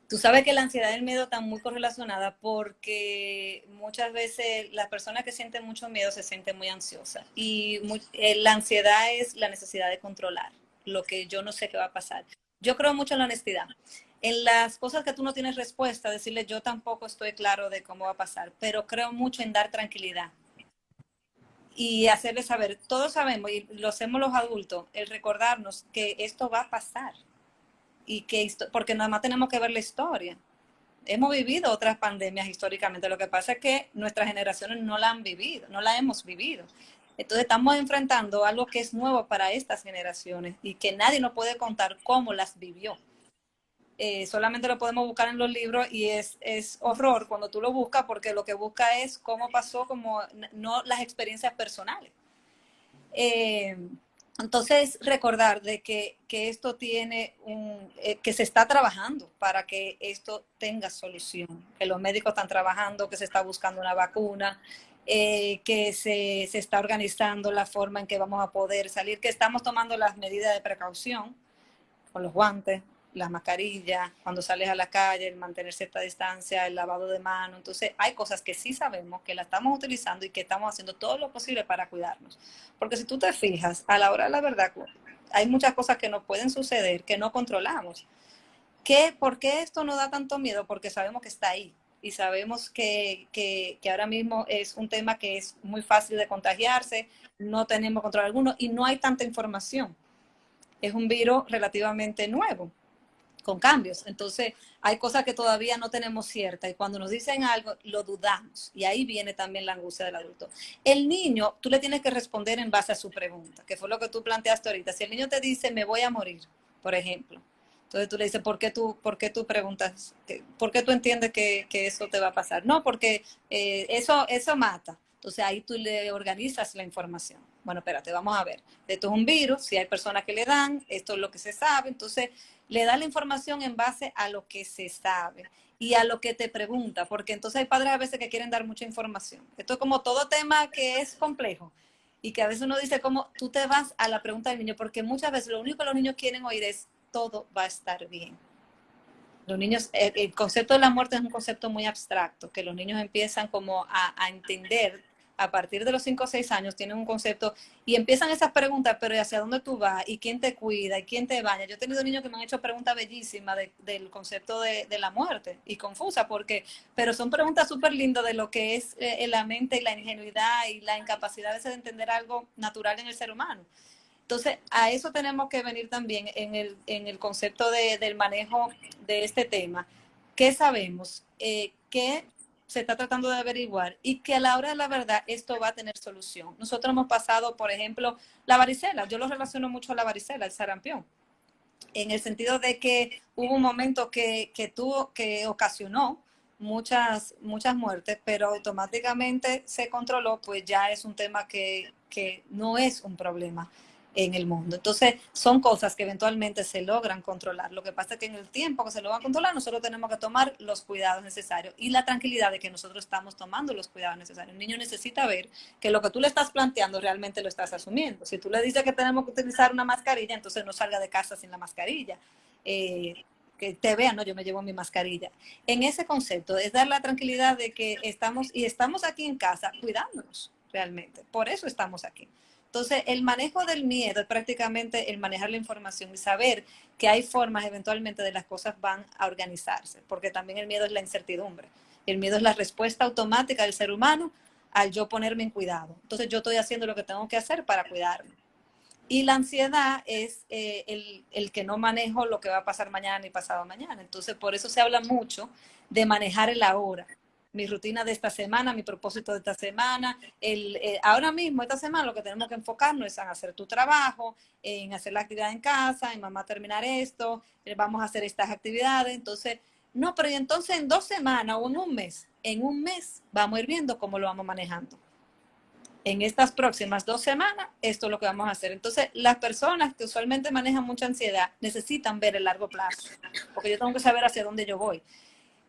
Tú sabes que la ansiedad y el miedo están muy correlacionadas porque muchas veces las personas que sienten mucho miedo se sienten muy ansiosas y la ansiedad es la necesidad de controlar lo que yo no sé qué va a pasar. Yo creo mucho en la honestidad. En las cosas que tú no tienes respuesta, decirle yo tampoco estoy claro de cómo va a pasar, pero creo mucho en dar tranquilidad y hacerles saber, todos sabemos y lo hacemos los adultos, el recordarnos que esto va a pasar y que porque nada más tenemos que ver la historia. Hemos vivido otras pandemias históricamente, lo que pasa es que nuestras generaciones no la han vivido, no la hemos vivido. Entonces estamos enfrentando algo que es nuevo para estas generaciones y que nadie nos puede contar cómo las vivió. Solamente lo podemos buscar en los libros y es horror cuando tú lo buscas porque lo que busca es cómo pasó, como no las experiencias personales. Entonces, recordar de que esto tiene que se está trabajando para que esto tenga solución, que los médicos están trabajando, que se está buscando una vacuna, que se está organizando la forma en que vamos a poder salir, que estamos tomando las medidas de precaución con los guantes, las mascarillas, cuando sales a la calle, el mantener cierta distancia, el lavado de manos. Entonces, hay cosas que sí sabemos que la estamos utilizando y que estamos haciendo todo lo posible para cuidarnos. Porque si tú te fijas, a la hora de la verdad, hay muchas cosas que nos pueden suceder que no controlamos. ¿Por qué esto nos da tanto miedo? Porque sabemos que está ahí y sabemos que ahora mismo es un tema que es muy fácil de contagiarse, no tenemos control alguno y no hay tanta información. Es un virus relativamente nuevo, con cambios. Entonces, hay cosas que todavía no tenemos cierta y cuando nos dicen algo, lo dudamos. Y ahí viene también la angustia del adulto. El niño, tú le tienes que responder en base a su pregunta, que fue lo que tú planteaste ahorita. Si el niño te dice, me voy a morir, por ejemplo, entonces tú le dices, ¿por qué tú preguntas? ¿Por qué tú entiendes que eso te va a pasar? No, porque eso mata. Entonces ahí tú le organizas la información. Bueno, espérate, vamos a ver. Esto es un virus, si hay personas que le dan, esto es lo que se sabe. Entonces le da la información en base a lo que se sabe y a lo que te pregunta, porque entonces hay padres a veces que quieren dar mucha información. Esto es como todo tema que es complejo y que a veces uno dice como tú te vas a la pregunta del niño, porque muchas veces lo único que los niños quieren oír es todo va a estar bien. Los niños, el concepto de la muerte es un concepto muy abstracto, que los niños empiezan como a entender a partir de los 5 o 6 años, tienen un concepto y empiezan esas preguntas, pero ¿y hacia dónde tú vas? ¿Y quién te cuida? ¿Y quién te baña? Yo he tenido niños que me han hecho preguntas bellísimas del concepto de la muerte y confusa, pero son preguntas súper lindas de lo que es la mente y la ingenuidad y la incapacidad a veces de entender algo natural en el ser humano. Entonces, a eso tenemos que venir también en el concepto del manejo de este tema. ¿Qué sabemos? ¿Qué se está tratando de averiguar? Y que a la hora de la verdad esto va a tener solución. Nosotros hemos pasado, por ejemplo, la varicela. Yo lo relaciono mucho a la varicela, el sarampión. En el sentido de que hubo un momento que ocasionó muchas muertes, pero automáticamente se controló, pues ya es un tema que no es un problema en el mundo. Entonces, son cosas que eventualmente se logran controlar. Lo que pasa es que en el tiempo que se lo va a controlar, nosotros tenemos que tomar los cuidados necesarios y la tranquilidad de que nosotros estamos tomando los cuidados necesarios. Un niño necesita ver que lo que tú le estás planteando realmente lo estás asumiendo. Si tú le dices que tenemos que utilizar una mascarilla, entonces no salga de casa sin la mascarilla. Que te vean, no, yo me llevo mi mascarilla. En ese concepto es dar la tranquilidad de que estamos aquí en casa cuidándonos realmente. Por eso estamos aquí. Entonces, el manejo del miedo es prácticamente el manejar la información y saber que hay formas eventualmente de las cosas van a organizarse, porque también el miedo es la incertidumbre. El miedo es la respuesta automática del ser humano al yo ponerme en cuidado. Entonces, yo estoy haciendo lo que tengo que hacer para cuidarme. Y la ansiedad es el que no manejo lo que va a pasar mañana ni pasado mañana. Entonces, por eso se habla mucho de manejar el ahora. Mi rutina de esta semana, mi propósito de esta semana. Ahora mismo, esta semana, lo que tenemos que enfocarnos es en hacer tu trabajo, en hacer la actividad en casa, en mamá terminar esto, vamos a hacer estas actividades. Entonces, no, pero entonces en 2 semanas o en un mes vamos a ir viendo cómo lo vamos manejando. En estas próximas 2 semanas, esto es lo que vamos a hacer. Entonces, las personas que usualmente manejan mucha ansiedad necesitan ver el largo plazo, porque yo tengo que saber hacia dónde yo voy.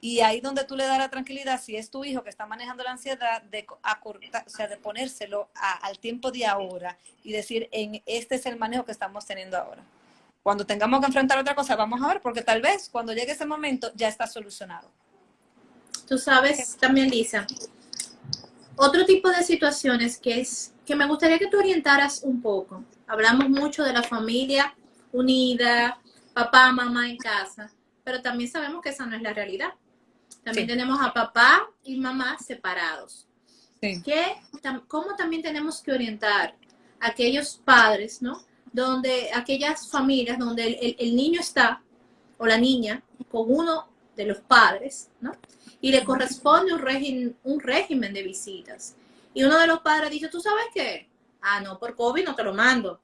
Y ahí donde tú le das la tranquilidad, si es tu hijo que está manejando la ansiedad, de acortar, o sea, de ponérselo al tiempo de ahora y decir, este es el manejo que estamos teniendo ahora. Cuando tengamos que enfrentar otra cosa, vamos a ver, porque tal vez cuando llegue ese momento ya está solucionado. Tú sabes también, Lisa, otro tipo de situaciones que me gustaría que tú orientaras un poco. Hablamos mucho de la familia unida, papá, mamá en casa, pero también sabemos que esa no es la realidad. También tenemos a papá y mamá separados. Sí. ¿Cómo también tenemos que orientar a aquellos padres, ¿no? Aquellas familias donde el niño está, o la niña, con uno de los padres, ¿no? Y le corresponde un régimen de visitas. Y uno de los padres dice, ¿tú sabes qué? Ah, no, por COVID no te lo mando.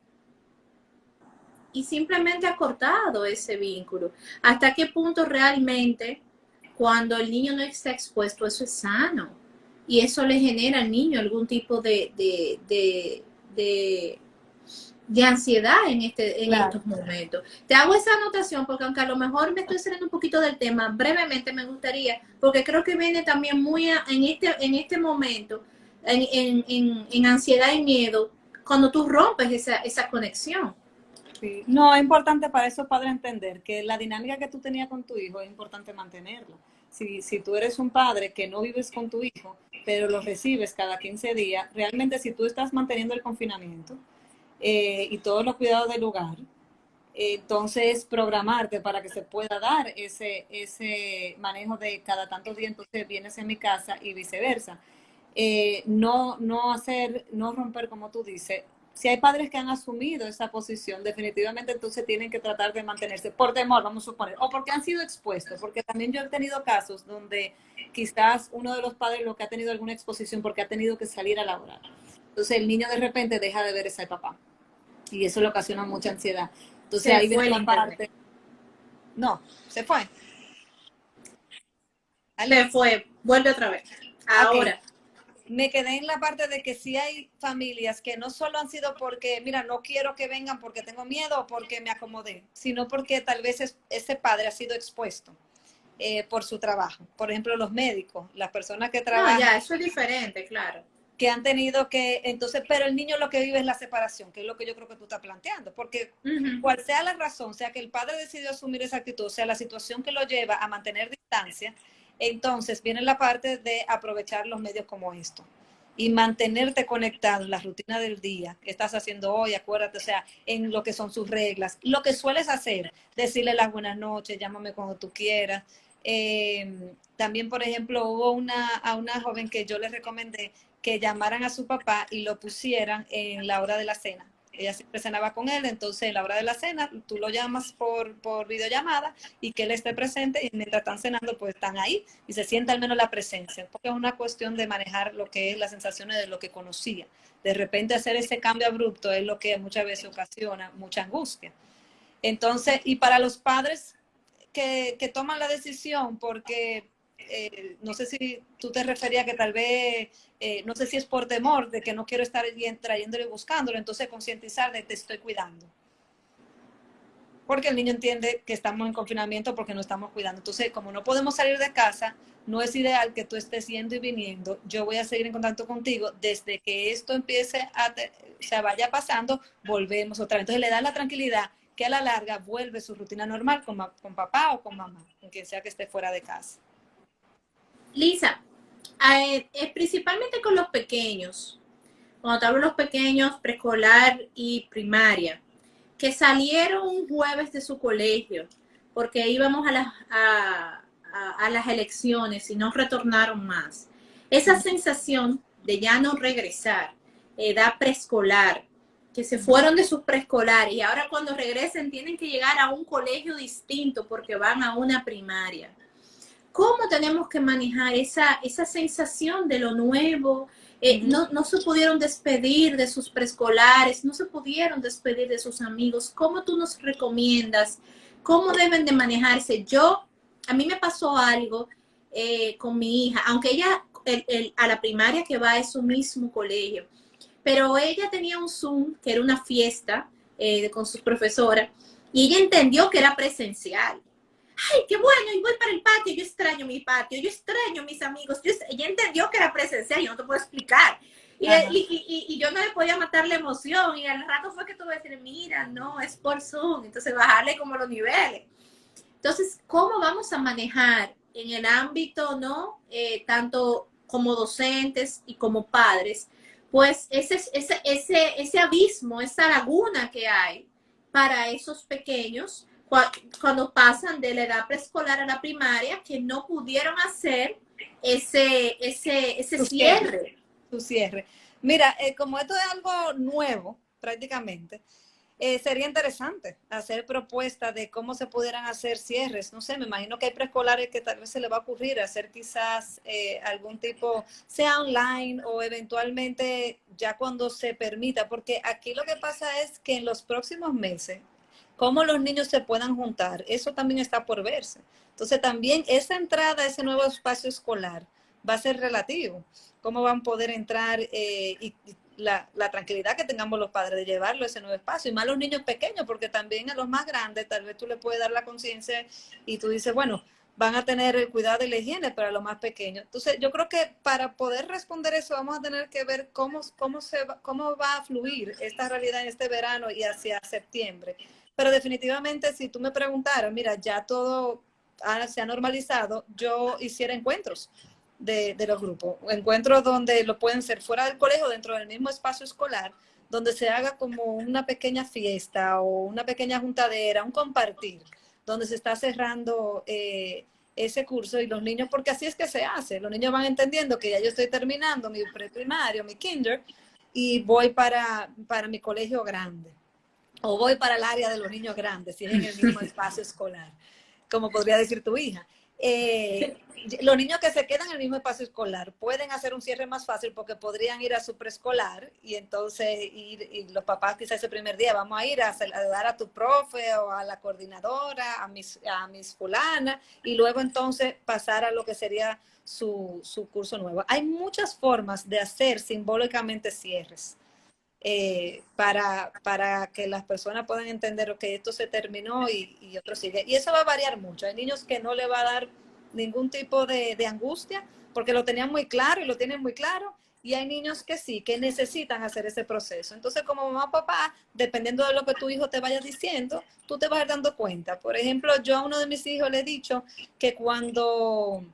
Y simplemente ha cortado ese vínculo. ¿Hasta qué punto realmente, cuando el niño no está expuesto, eso es sano? Y eso le genera al niño algún tipo de ansiedad en estos momentos. Te hago esa anotación porque aunque a lo mejor me estoy saliendo un poquito del tema, brevemente me gustaría, porque creo que viene también muy en este momento, en ansiedad y miedo, cuando tú rompes esa conexión. Sí. No, es importante para esos padres entender que la dinámica que tú tenías con tu hijo es importante mantenerla. Si tú eres un padre que no vives con tu hijo, pero lo recibes cada 15 días, realmente si tú estás manteniendo el confinamiento y todos los cuidados del lugar, entonces programarte para que se pueda dar ese manejo de cada tantos días, entonces vienes en mi casa y viceversa. No romper como tú dices. Si hay padres que han asumido esa posición, definitivamente entonces tienen que tratar de mantenerse por temor, vamos a suponer, o porque han sido expuestos, porque también yo he tenido casos donde quizás uno de los padres lo que ha tenido alguna exposición porque ha tenido que salir a laborar. Entonces el niño de repente deja de ver a ese papá y eso le ocasiona mucha ansiedad. Entonces ahí viene la parte. No, se fue. Se fue, vuelve otra vez. Ahora. Okay. Me quedé en la parte de que sí hay familias que no solo han sido porque, mira, no quiero que vengan porque tengo miedo o porque me acomodé, sino porque tal vez ese padre ha sido expuesto por su trabajo. Por ejemplo, los médicos, las personas que trabajan. No, ya, eso es diferente, claro. Que han tenido que, entonces, pero el niño lo que vive es la separación, que es lo que yo creo que tú estás planteando, porque cual sea la razón, sea que el padre decidió asumir esa actitud, sea la situación que lo lleva a mantener distancia, entonces viene la parte de aprovechar los medios como esto y mantenerte conectado en la rutina del día que estás haciendo hoy, acuérdate, o sea, en lo que son sus reglas, lo que sueles hacer, decirle las buenas noches, llámame cuando tú quieras. También, por ejemplo, hubo a una joven que yo le recomendé que llamaran a su papá y lo pusieran en la hora de la cena. Ella siempre cenaba con él, entonces en la hora de la cena tú lo llamas por videollamada y que él esté presente y mientras están cenando pues están ahí y se sienta al menos la presencia, porque es una cuestión de manejar lo que es las sensaciones de lo que conocía. De repente hacer ese cambio abrupto es lo que muchas veces ocasiona mucha angustia. Entonces, y para los padres que toman la decisión porque no sé si tú te referías que tal vez, no sé si es por temor de que no quiero estar trayéndolo y buscándolo, entonces concientizar de te estoy cuidando. Porque el niño entiende que estamos en confinamiento porque no estamos cuidando. Entonces, como no podemos salir de casa, no es ideal que tú estés yendo y viniendo. Yo voy a seguir en contacto contigo desde que esto empiece se vaya pasando, volvemos otra vez. Entonces le da la tranquilidad que a la larga vuelve su rutina normal con papá o con mamá, con quien sea que esté fuera de casa. Lisa, principalmente con los pequeños, cuando te hablo de los pequeños, preescolar y primaria, que salieron un jueves de su colegio porque íbamos a las elecciones y no retornaron más. Esa sensación de ya no regresar, edad preescolar, que se fueron de sus preescolares y ahora cuando regresen tienen que llegar a un colegio distinto porque van a una primaria. ¿Cómo tenemos que manejar esa sensación de lo nuevo? No se pudieron despedir de sus preescolares, no se pudieron despedir de sus amigos. ¿Cómo tú nos recomiendas? ¿Cómo deben de manejarse? A mí me pasó algo con mi hija, aunque ella a la primaria que va es su mismo colegio, pero ella tenía un Zoom que era una fiesta con sus profesoras y ella entendió que era presencial. Ay, qué bueno, y voy para el patio, yo extraño mi patio, yo extraño mis amigos. Ella entendió que era presencial, yo no te puedo explicar. Y yo no le podía matar la emoción, y al rato fue que tuve que decir, mira, no, es por Zoom, entonces bajarle como los niveles. Entonces, ¿cómo vamos a manejar en el ámbito, no? Tanto como docentes y como padres, pues ese abismo, esa laguna que hay para esos pequeños cuando pasan de la edad preescolar a la primaria, que no pudieron hacer ese cierre. Su cierre. Mira, como esto es algo nuevo, prácticamente, sería interesante hacer propuestas de cómo se pudieran hacer cierres. No sé, me imagino que hay preescolares que tal vez se les va a ocurrir hacer quizás algún tipo, sea online o eventualmente ya cuando se permita, porque aquí lo que pasa es que en los próximos meses, cómo los niños se puedan juntar, eso también está por verse. Entonces también esa entrada a ese nuevo espacio escolar va a ser relativo. Cómo van a poder entrar y la tranquilidad que tengamos los padres de llevarlo a ese nuevo espacio, y más los niños pequeños, porque también a los más grandes tal vez tú le puedes dar la conciencia y tú dices, bueno, van a tener el cuidado de la higiene para los más pequeños. Entonces yo creo que para poder responder eso vamos a tener que ver cómo va a fluir esta realidad en este verano y hacia septiembre. Pero definitivamente si tú me preguntaras, mira, ya todo se ha normalizado, yo hiciera encuentros de los grupos, encuentros donde lo pueden ser fuera del colegio, dentro del mismo espacio escolar, donde se haga como una pequeña fiesta o una pequeña juntadera, un compartir, donde se está cerrando ese curso y los niños, porque así es que se hace, los niños van entendiendo que ya yo estoy terminando mi preprimario, mi kinder, y voy para mi colegio grande, o voy para el área de los niños grandes, si es en el mismo espacio escolar, como podría decir tu hija. Los niños que se quedan en el mismo espacio escolar pueden hacer un cierre más fácil porque podrían ir a su preescolar y entonces y los papás quizás ese primer día vamos a ir a saludar a tu profe o a la coordinadora, a mis fulana, y luego entonces pasar a lo que sería su curso nuevo. Hay muchas formas de hacer simbólicamente cierres. Para que las personas puedan entender que esto se terminó y otro sigue. Y eso va a variar mucho. Hay niños que no le va a dar ningún tipo de angustia porque lo tenían muy claro y lo tienen muy claro. Y hay niños que sí, que necesitan hacer ese proceso. Entonces, como mamá o papá, dependiendo de lo que tu hijo te vaya diciendo, tú te vas a ir dando cuenta. Por ejemplo, yo a uno de mis hijos le he dicho que cuando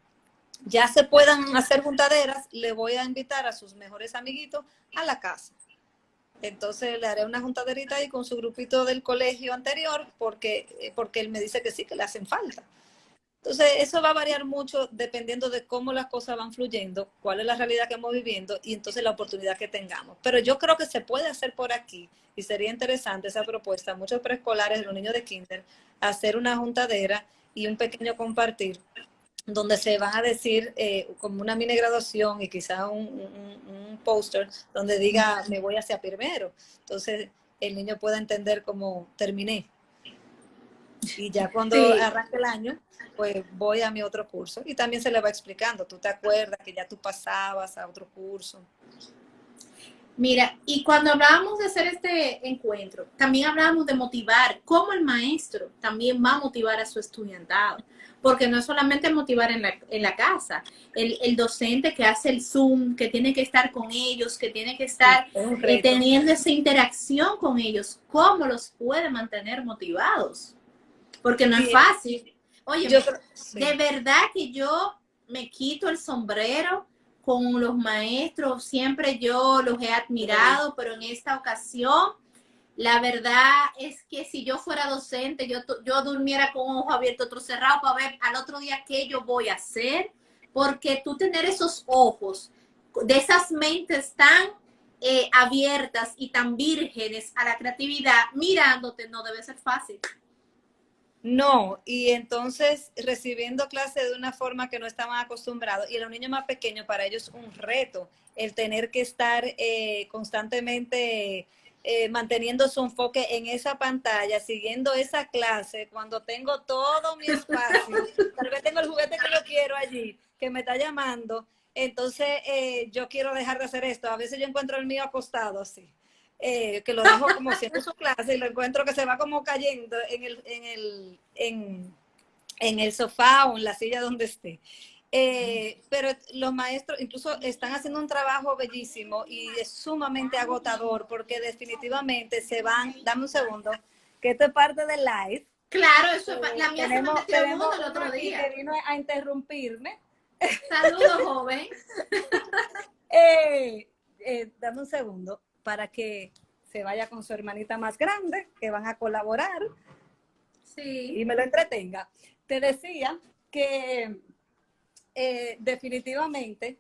ya se puedan hacer juntaderas, le voy a invitar a sus mejores amiguitos a la casa. Entonces le haré una juntaderita ahí con su grupito del colegio anterior porque él me dice que sí, que le hacen falta. Entonces eso va a variar mucho dependiendo de cómo las cosas van fluyendo, cuál es la realidad que estamos viviendo y entonces la oportunidad que tengamos. Pero yo creo que se puede hacer por aquí y sería interesante esa propuesta, muchos preescolares, los niños de kinder, hacer una juntadera y un pequeño compartir donde se van a decir como una mini graduación y quizá un póster donde diga me voy hacia primero. Entonces el niño pueda entender cómo terminé. Y ya cuando Sí. arranque el año, pues voy a mi otro curso. Y también se le va explicando. ¿Tú te acuerdas que ya tú pasabas a otro curso? Mira, y cuando hablábamos de hacer este encuentro, también hablábamos de motivar, cómo el maestro también va a motivar a su estudiantado, porque no es solamente motivar en la casa, el docente que hace el Zoom, que tiene que estar con ellos, que tiene que Sí, estar es un reto. teniendo esa interacción con ellos, ¿cómo los puede mantener motivados? Porque no es Y fácil. yo Óyeme, creo, de sí. verdad que yo me quito el sombrero con los maestros, siempre yo los he admirado, pero en esta ocasión, la verdad es que si yo fuera docente, yo durmiera con un ojo abierto, otro cerrado, para ver al otro día qué yo voy a hacer, porque tú tener esos ojos, de esas mentes tan abiertas y tan vírgenes a la creatividad, mirándote, no debe ser fácil. No, y entonces recibiendo clase de una forma que no estaban acostumbrados, y los niños más pequeños, para ellos es un reto el tener que estar constantemente manteniendo su enfoque en esa pantalla, siguiendo esa clase, cuando tengo todo mi espacio, tal vez tengo el juguete que yo quiero allí, que me está llamando, entonces yo quiero dejar de hacer esto. A veces yo encuentro el mío acostado así. Que lo dejo como haciendo su clase y lo encuentro que se va como cayendo en el sofá o en la silla donde esté. Pero los maestros incluso están haciendo un trabajo bellísimo y es sumamente agotador porque definitivamente se van, dame un segundo, que esto es parte del live. Claro, eso, la mía se me metió al mundo Tenemos el uno otro aquí día. que vino a interrumpirme. Saludos, joven. Dame un segundo para que se vaya con su hermanita más grande, que van a colaborar Sí. y me lo entretenga. Te decía que definitivamente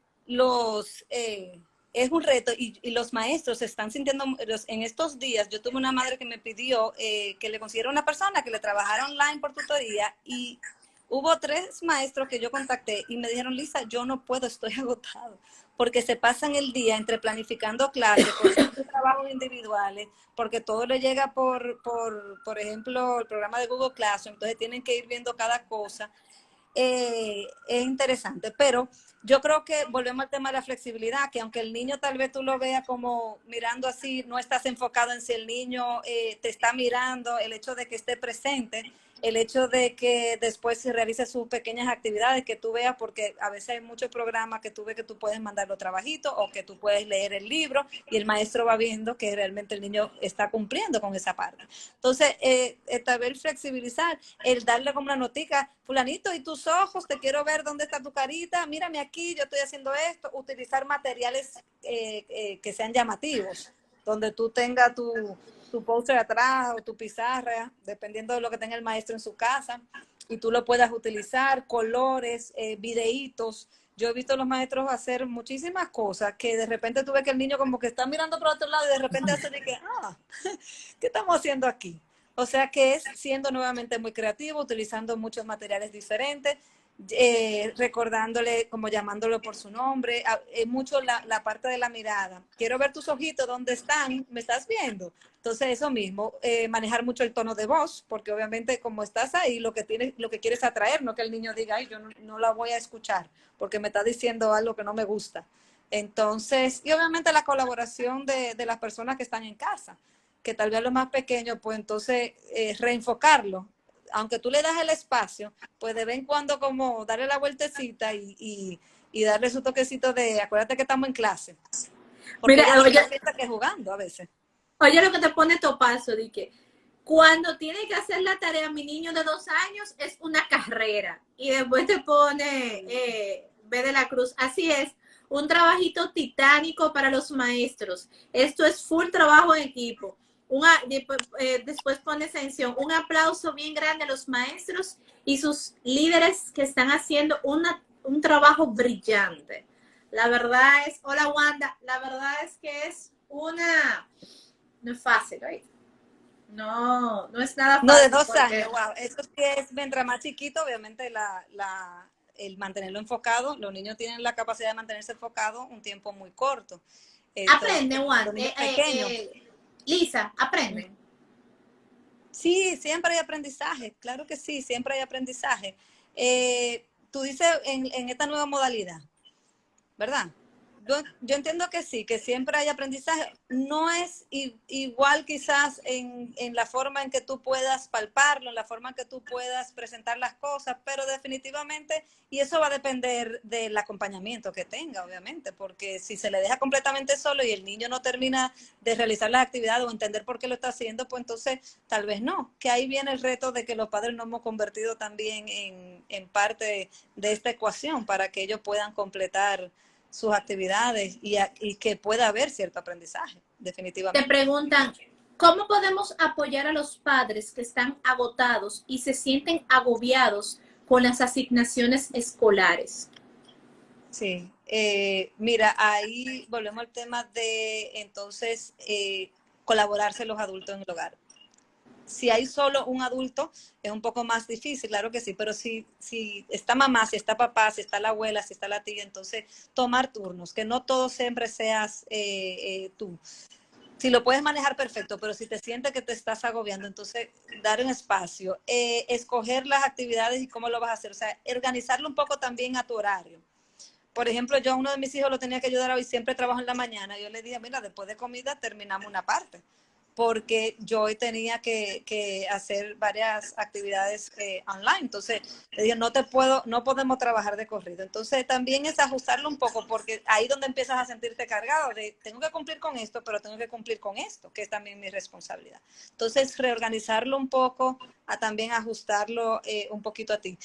es un reto y los maestros se están sintiendo, en estos días yo tuve una madre que me pidió que le consiguiera una persona que le trabajara online por tutoría y hubo 3 maestros que yo contacté y me dijeron, Lisa, yo no puedo, estoy agotado, porque se pasan el día entre planificando clases, por trabajos individuales, porque todo le llega por ejemplo, el programa de Google Classroom, entonces tienen que ir viendo cada cosa. Es interesante, pero yo creo que volvemos al tema de la flexibilidad, que aunque el niño tal vez tú lo veas como mirando así, no estás enfocado en si el niño te está mirando, el hecho de que esté presente, el hecho de que después se realice sus pequeñas actividades, que tú veas, porque a veces hay muchos programas que tú ves que tú puedes mandar los trabajitos o que tú puedes leer el libro y el maestro va viendo que realmente el niño está cumpliendo con esa parte. Entonces, tal vez flexibilizar, el darle como una notica, fulanito, ¿y tus ojos? Te quiero ver dónde está tu carita, mírame aquí, yo estoy haciendo esto, utilizar materiales que sean llamativos, donde tú tengas tu póster atrás o tu pizarra, dependiendo de lo que tenga el maestro en su casa, y tú lo puedas utilizar, colores, videitos. Yo he visto a los maestros hacer muchísimas cosas que de repente tú ves que el niño como que está mirando por otro lado y de repente hace de que, ¿qué estamos haciendo aquí? O sea que es siendo nuevamente muy creativo, utilizando muchos materiales diferentes, recordándole, como llamándolo por su nombre, mucho la parte de la mirada. Quiero ver tus ojitos, ¿dónde están? ¿Me estás viendo? Entonces eso mismo, manejar mucho el tono de voz, porque obviamente como estás ahí, lo que quieres atraer, no que el niño diga, ay, yo no la voy a escuchar, porque me está diciendo algo que no me gusta. Entonces, y obviamente la colaboración de las personas que están en casa, que tal vez los más pequeños, pues entonces reenfocarlo. Aunque tú le das el espacio, pues de vez en cuando como darle la vueltecita y darle su toquecito de, acuérdate que estamos en clase. Porque Mira, ella no oye, piensa que jugando a veces. oye lo que te pone Topazo, de que cuando tiene que hacer la tarea mi niño de 2 años es una carrera. Y después te pone B de la Cruz. Así es, un trabajito titánico para los maestros. Esto es full trabajo en equipo. Después pone sanción. Un aplauso bien grande a los maestros y sus líderes que están haciendo un trabajo brillante. La verdad es, hola Wanda, la verdad es que es no es fácil, ¿right? No, no es nada No, de fácil 2 porque años, wow. Eso sí es, mientras más chiquito, obviamente el mantenerlo enfocado, los niños tienen la capacidad de mantenerse enfocados un tiempo muy corto. Entonces, aprenden, Juan. los niños pequeños, Lisa, aprenden. Sí, siempre hay aprendizaje, claro que sí, siempre hay aprendizaje. Tú dices en esta nueva modalidad, ¿verdad? Yo entiendo que sí, que siempre hay aprendizaje. No es igual quizás en la forma en que tú puedas palparlo, en la forma en que tú puedas presentar las cosas, pero definitivamente, y eso va a depender del acompañamiento que tenga, obviamente, porque si se le deja completamente solo y el niño no termina de realizar las actividades o entender por qué lo está haciendo, pues entonces tal vez no. Que ahí viene el reto de que los padres nos hemos convertido también en parte de esta ecuación para que ellos puedan completar sus actividades y que pueda haber cierto aprendizaje, Te definitivamente. preguntan, ¿cómo podemos apoyar a los padres que están agotados y se sienten agobiados con las asignaciones escolares? Sí, mira, ahí volvemos al tema de entonces colaborarse los adultos en el hogar. Si hay solo un adulto, es un poco más difícil, claro que sí, pero si está mamá, si está papá, si está la abuela, si está la tía, entonces tomar turnos, que no todo siempre seas tú. Si lo puedes manejar perfecto, pero si te sientes que te estás agobiando, entonces dar un espacio, escoger las actividades y cómo lo vas a hacer, o sea, organizarlo un poco también a tu horario. Por ejemplo, yo a uno de mis hijos lo tenía que ayudar hoy, siempre trabajo en la mañana, yo le dije, mira, después de comida terminamos una parte, porque yo hoy tenía que hacer varias actividades online, entonces le dije, no podemos trabajar de corrido, entonces también es ajustarlo un poco, porque ahí donde empiezas a sentirte cargado de, tengo que cumplir con esto, pero tengo que cumplir con esto, que es también mi responsabilidad. Entonces, reorganizarlo un poco, a también ajustarlo un poquito a ti.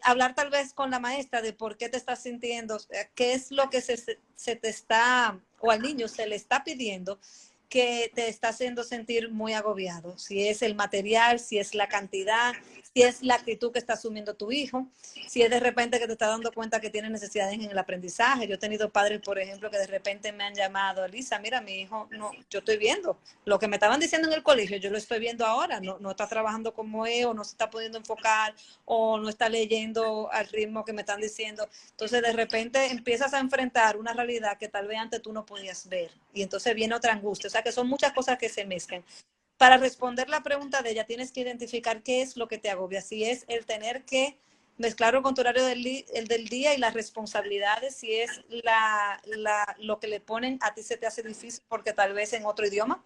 Hablar tal vez con la maestra de por qué te estás sintiendo, qué es lo que se te está, o al niño se le está pidiendo que te está haciendo sentir muy agobiado. Si es el material, si es la cantidad, si es la actitud que está asumiendo tu hijo, si es de repente que te está dando cuenta que tiene necesidades en el aprendizaje. Yo he tenido padres, por ejemplo, que de repente me han llamado, Lisa, mira, mi hijo, no, yo estoy viendo lo que me estaban diciendo en el colegio, yo lo estoy viendo ahora, no está trabajando como es, o no se está pudiendo enfocar, o no está leyendo al ritmo que me están diciendo. Entonces, de repente empiezas a enfrentar una realidad que tal vez antes tú no podías ver. Y entonces viene otra angustia. O sea, que son muchas cosas que se mezclan. Para responder la pregunta de ella, tienes que identificar qué es lo que te agobia. Si es el tener que mezclarlo con tu horario del día y las responsabilidades, si es lo que le ponen a ti se te hace difícil porque tal vez en otro idioma,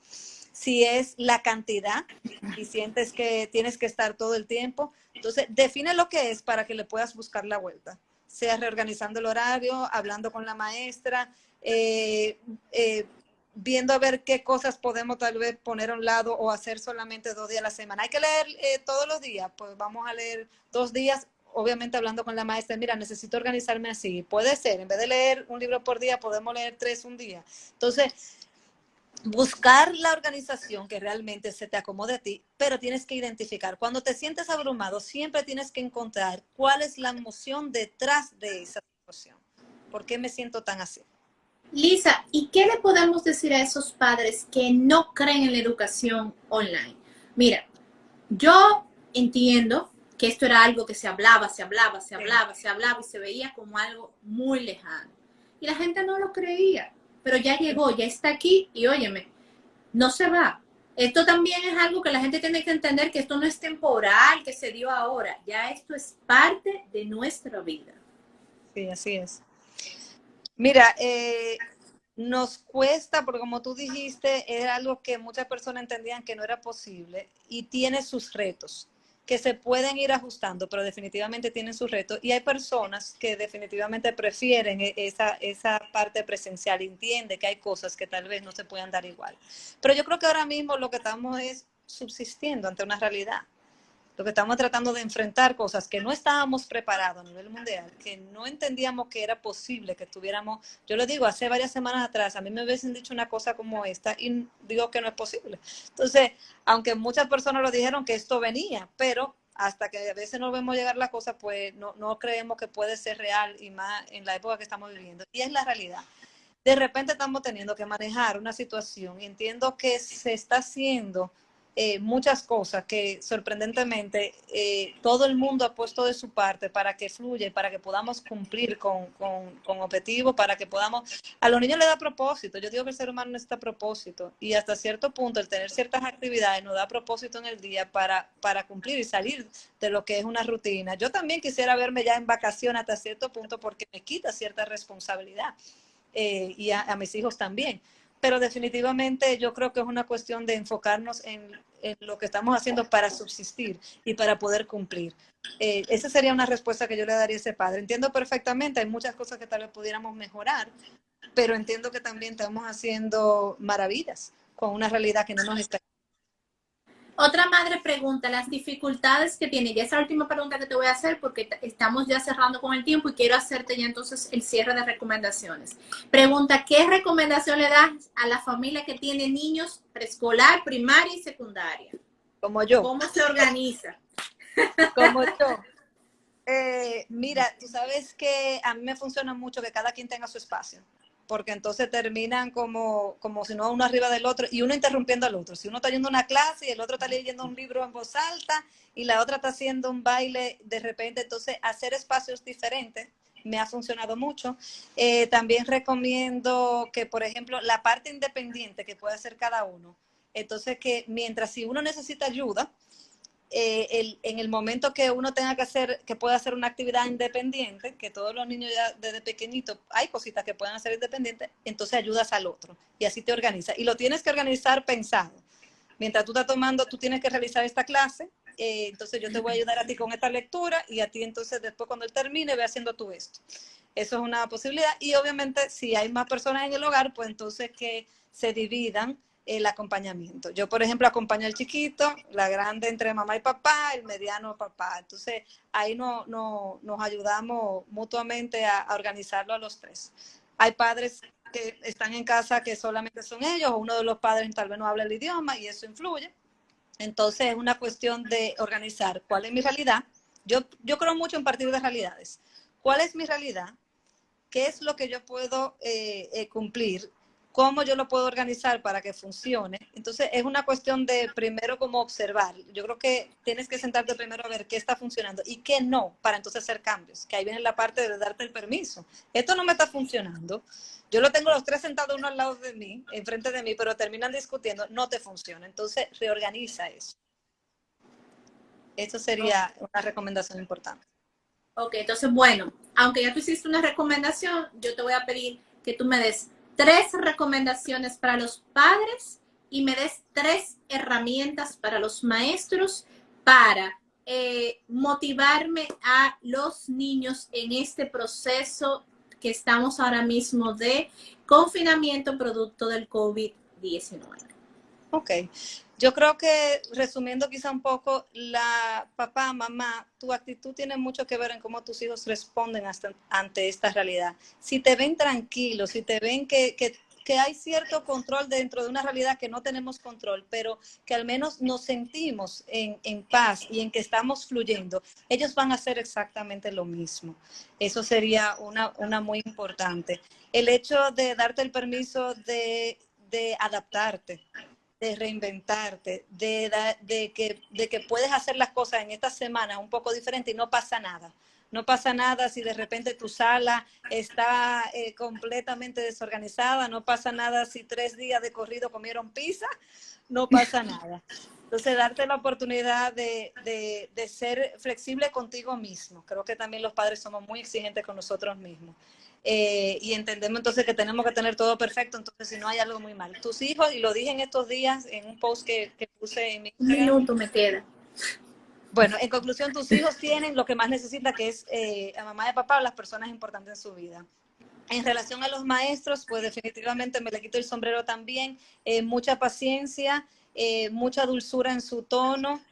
si es la cantidad y sientes que tienes que estar todo el tiempo. Entonces, define lo que es para que le puedas buscar la vuelta, sea reorganizando el horario, hablando con la maestra, eh, eh, viendo a ver qué cosas podemos tal vez poner a un lado o hacer solamente 2 días a la semana. Hay que leer todos los días, pues vamos a leer 2 días, obviamente hablando con la maestra, mira, necesito organizarme así. Puede ser, en vez de leer un libro por día, podemos leer 3 un día. Entonces, buscar la organización que realmente se te acomode a ti, pero tienes que identificar. Cuando te sientes abrumado, siempre tienes que encontrar cuál es la emoción detrás de esa situación. ¿Por qué me siento tan así? Lisa, ¿y qué le podemos decir a esos padres que no creen en la educación online? Mira, yo entiendo que esto era algo que se hablaba, se hablaba, se Sí. hablaba, se hablaba y se veía como algo muy lejano. Y la gente no lo creía, pero ya llegó, ya está aquí y óyeme, no se va. Esto también es algo que la gente tiene que entender, que esto no es temporal, que se dio ahora, ya esto es parte de nuestra vida. Sí, así es. Mira, nos cuesta, porque como tú dijiste, era algo que muchas personas entendían que no era posible y tiene sus retos que se pueden ir ajustando, pero definitivamente tienen sus retos. Y hay personas que definitivamente prefieren esa parte presencial, entiende que hay cosas que tal vez no se puedan dar igual. Pero yo creo que ahora mismo lo que estamos es subsistiendo ante una realidad. Lo que estamos tratando de enfrentar cosas que no estábamos preparados a nivel mundial, que no entendíamos que era posible que tuviéramos. Yo le digo, hace varias semanas atrás, a mí me hubiesen dicho una cosa como esta y digo que no es posible. Entonces, aunque muchas personas lo dijeron que esto venía, pero hasta que a veces no vemos llegar la cosa, pues no creemos que puede ser real y más en la época que estamos viviendo. Y es la realidad. De repente estamos teniendo que manejar una situación y entiendo que se está haciendo muchas cosas que sorprendentemente todo el mundo ha puesto de su parte para que fluya y para que podamos cumplir con objetivos, para que podamos... A los niños les da propósito. Yo digo que el ser humano necesita propósito y hasta cierto punto el tener ciertas actividades nos da propósito en el día para cumplir y salir de lo que es una rutina. Yo también quisiera verme ya en vacaciones hasta cierto punto porque me quita cierta responsabilidad y a mis hijos también. Pero definitivamente yo creo que es una cuestión de enfocarnos en lo que estamos haciendo para subsistir y para poder cumplir. Esa sería una respuesta que yo le daría a ese padre. Entiendo perfectamente, hay muchas cosas que tal vez pudiéramos mejorar, pero entiendo que también estamos haciendo maravillas con una realidad que no nos está... Otra madre pregunta las dificultades que tiene. Y esa última pregunta que te voy a hacer porque estamos ya cerrando con el tiempo y quiero hacerte ya entonces el cierre de recomendaciones. Pregunta, ¿qué recomendación le das a la familia que tiene niños preescolar, primaria y secundaria? Como yo. ¿Cómo se organiza? Como yo. Mira, tú sabes que a mí me funciona mucho que cada quien tenga su espacio, porque entonces terminan como si no uno arriba del otro y uno interrumpiendo al otro. Si uno está yendo a una clase y el otro está leyendo un libro en voz alta y la otra está haciendo un baile de repente, entonces hacer espacios diferentes me ha funcionado mucho. También recomiendo que, por ejemplo, la parte independiente que puede hacer cada uno, entonces que mientras si uno necesita ayuda, en el momento que uno tenga que hacer, que pueda hacer una actividad independiente, que todos los niños ya desde pequeñitos hay cositas que pueden hacer independientes, entonces ayudas al otro y así te organizas. Y lo tienes que organizar pensado. Mientras tú estás tomando, tú tienes que realizar esta clase, entonces yo te voy a ayudar a ti con esta lectura y a ti entonces después cuando él termine ve haciendo tú esto. Eso es una posibilidad y obviamente si hay más personas en el hogar, pues entonces que se dividan el acompañamiento. Yo, por ejemplo, acompaño al chiquito, la grande entre mamá y papá, el mediano papá. Entonces, ahí nos ayudamos mutuamente a organizarlo a los tres. Hay padres que están en casa que solamente son ellos, o uno de los padres tal vez no habla el idioma y eso influye. Entonces, es una cuestión de organizar cuál es mi realidad. Yo creo mucho en partir de realidades. ¿Cuál es mi realidad? ¿Qué es lo que yo puedo cumplir? ¿Cómo yo lo puedo organizar para que funcione? Entonces, es una cuestión de primero como observar. Yo creo que tienes que sentarte primero a ver qué está funcionando y qué no, para entonces hacer cambios. Que ahí viene la parte de darte el permiso. Esto no me está funcionando. Yo lo tengo los tres sentados uno al lado de mí, enfrente de mí, pero terminan discutiendo, no te funciona. Entonces, reorganiza eso. Eso sería una recomendación importante. Ok, entonces, bueno, aunque ya tú hiciste una recomendación, yo te voy a pedir que tú me des 3 recomendaciones para los padres y me des 3 herramientas para los maestros para motivarme a los niños en este proceso que estamos ahora mismo de confinamiento producto del COVID-19. Ok, yo creo que resumiendo quizá un poco, papá, mamá, tu actitud tiene mucho que ver en cómo tus hijos responden ante esta realidad. Si te ven tranquilos, si te ven que hay cierto control dentro de una realidad que no tenemos control, pero que al menos nos sentimos en paz y en que estamos fluyendo, ellos van a hacer exactamente lo mismo. Eso sería una muy importante. El hecho de darte el permiso de adaptarte, de reinventarte, de que puedes hacer las cosas en esta semana un poco diferente y no pasa nada. No pasa nada si de repente tu sala está completamente desorganizada, no pasa nada si 3 días de corrido comieron pizza, no pasa nada. Entonces, darte la oportunidad de ser flexible contigo mismo. Creo que también los padres somos muy exigentes con nosotros mismos. Y entendemos entonces que tenemos que tener todo perfecto, entonces si no hay algo muy mal. Tus hijos, y lo dije en estos días en un post que puse en mi Instagram. Un minuto me queda. Bueno, en conclusión, tus hijos tienen lo que más necesita, que es a mamá y a papá o las personas importantes en su vida. En relación a los maestros, pues definitivamente me le quito el sombrero también. Mucha paciencia, mucha dulzura en su tono,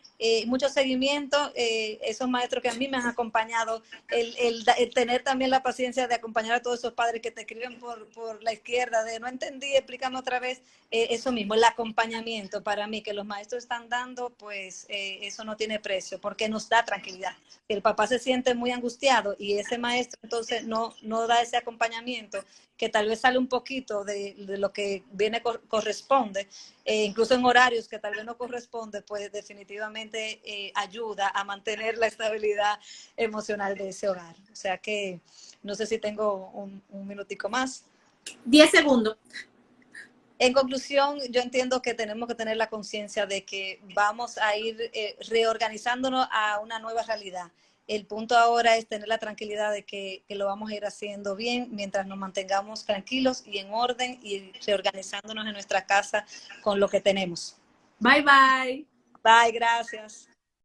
mucho seguimiento. Esos maestros que a mí me han acompañado, el tener también la paciencia de acompañar a todos esos padres que te escriben por la izquierda, de no entendí, explícame otra vez. Eso mismo, el acompañamiento para mí que los maestros están dando, pues eso no tiene precio, porque nos da tranquilidad. El papá se siente muy angustiado y ese maestro entonces no da ese acompañamiento, que tal vez sale un poquito de lo que corresponde, incluso en horarios que tal vez no corresponde, pues definitivamente ayuda a mantener la estabilidad emocional de ese hogar. O sea que no sé si tengo un minutico más. 10 segundos. En conclusión, yo entiendo que tenemos que tener la conciencia de que vamos a ir reorganizándonos a una nueva realidad. El punto ahora es tener la tranquilidad de que lo vamos a ir haciendo bien mientras nos mantengamos tranquilos y en orden y reorganizándonos en nuestra casa con lo que tenemos. Bye, bye. Bye, gracias.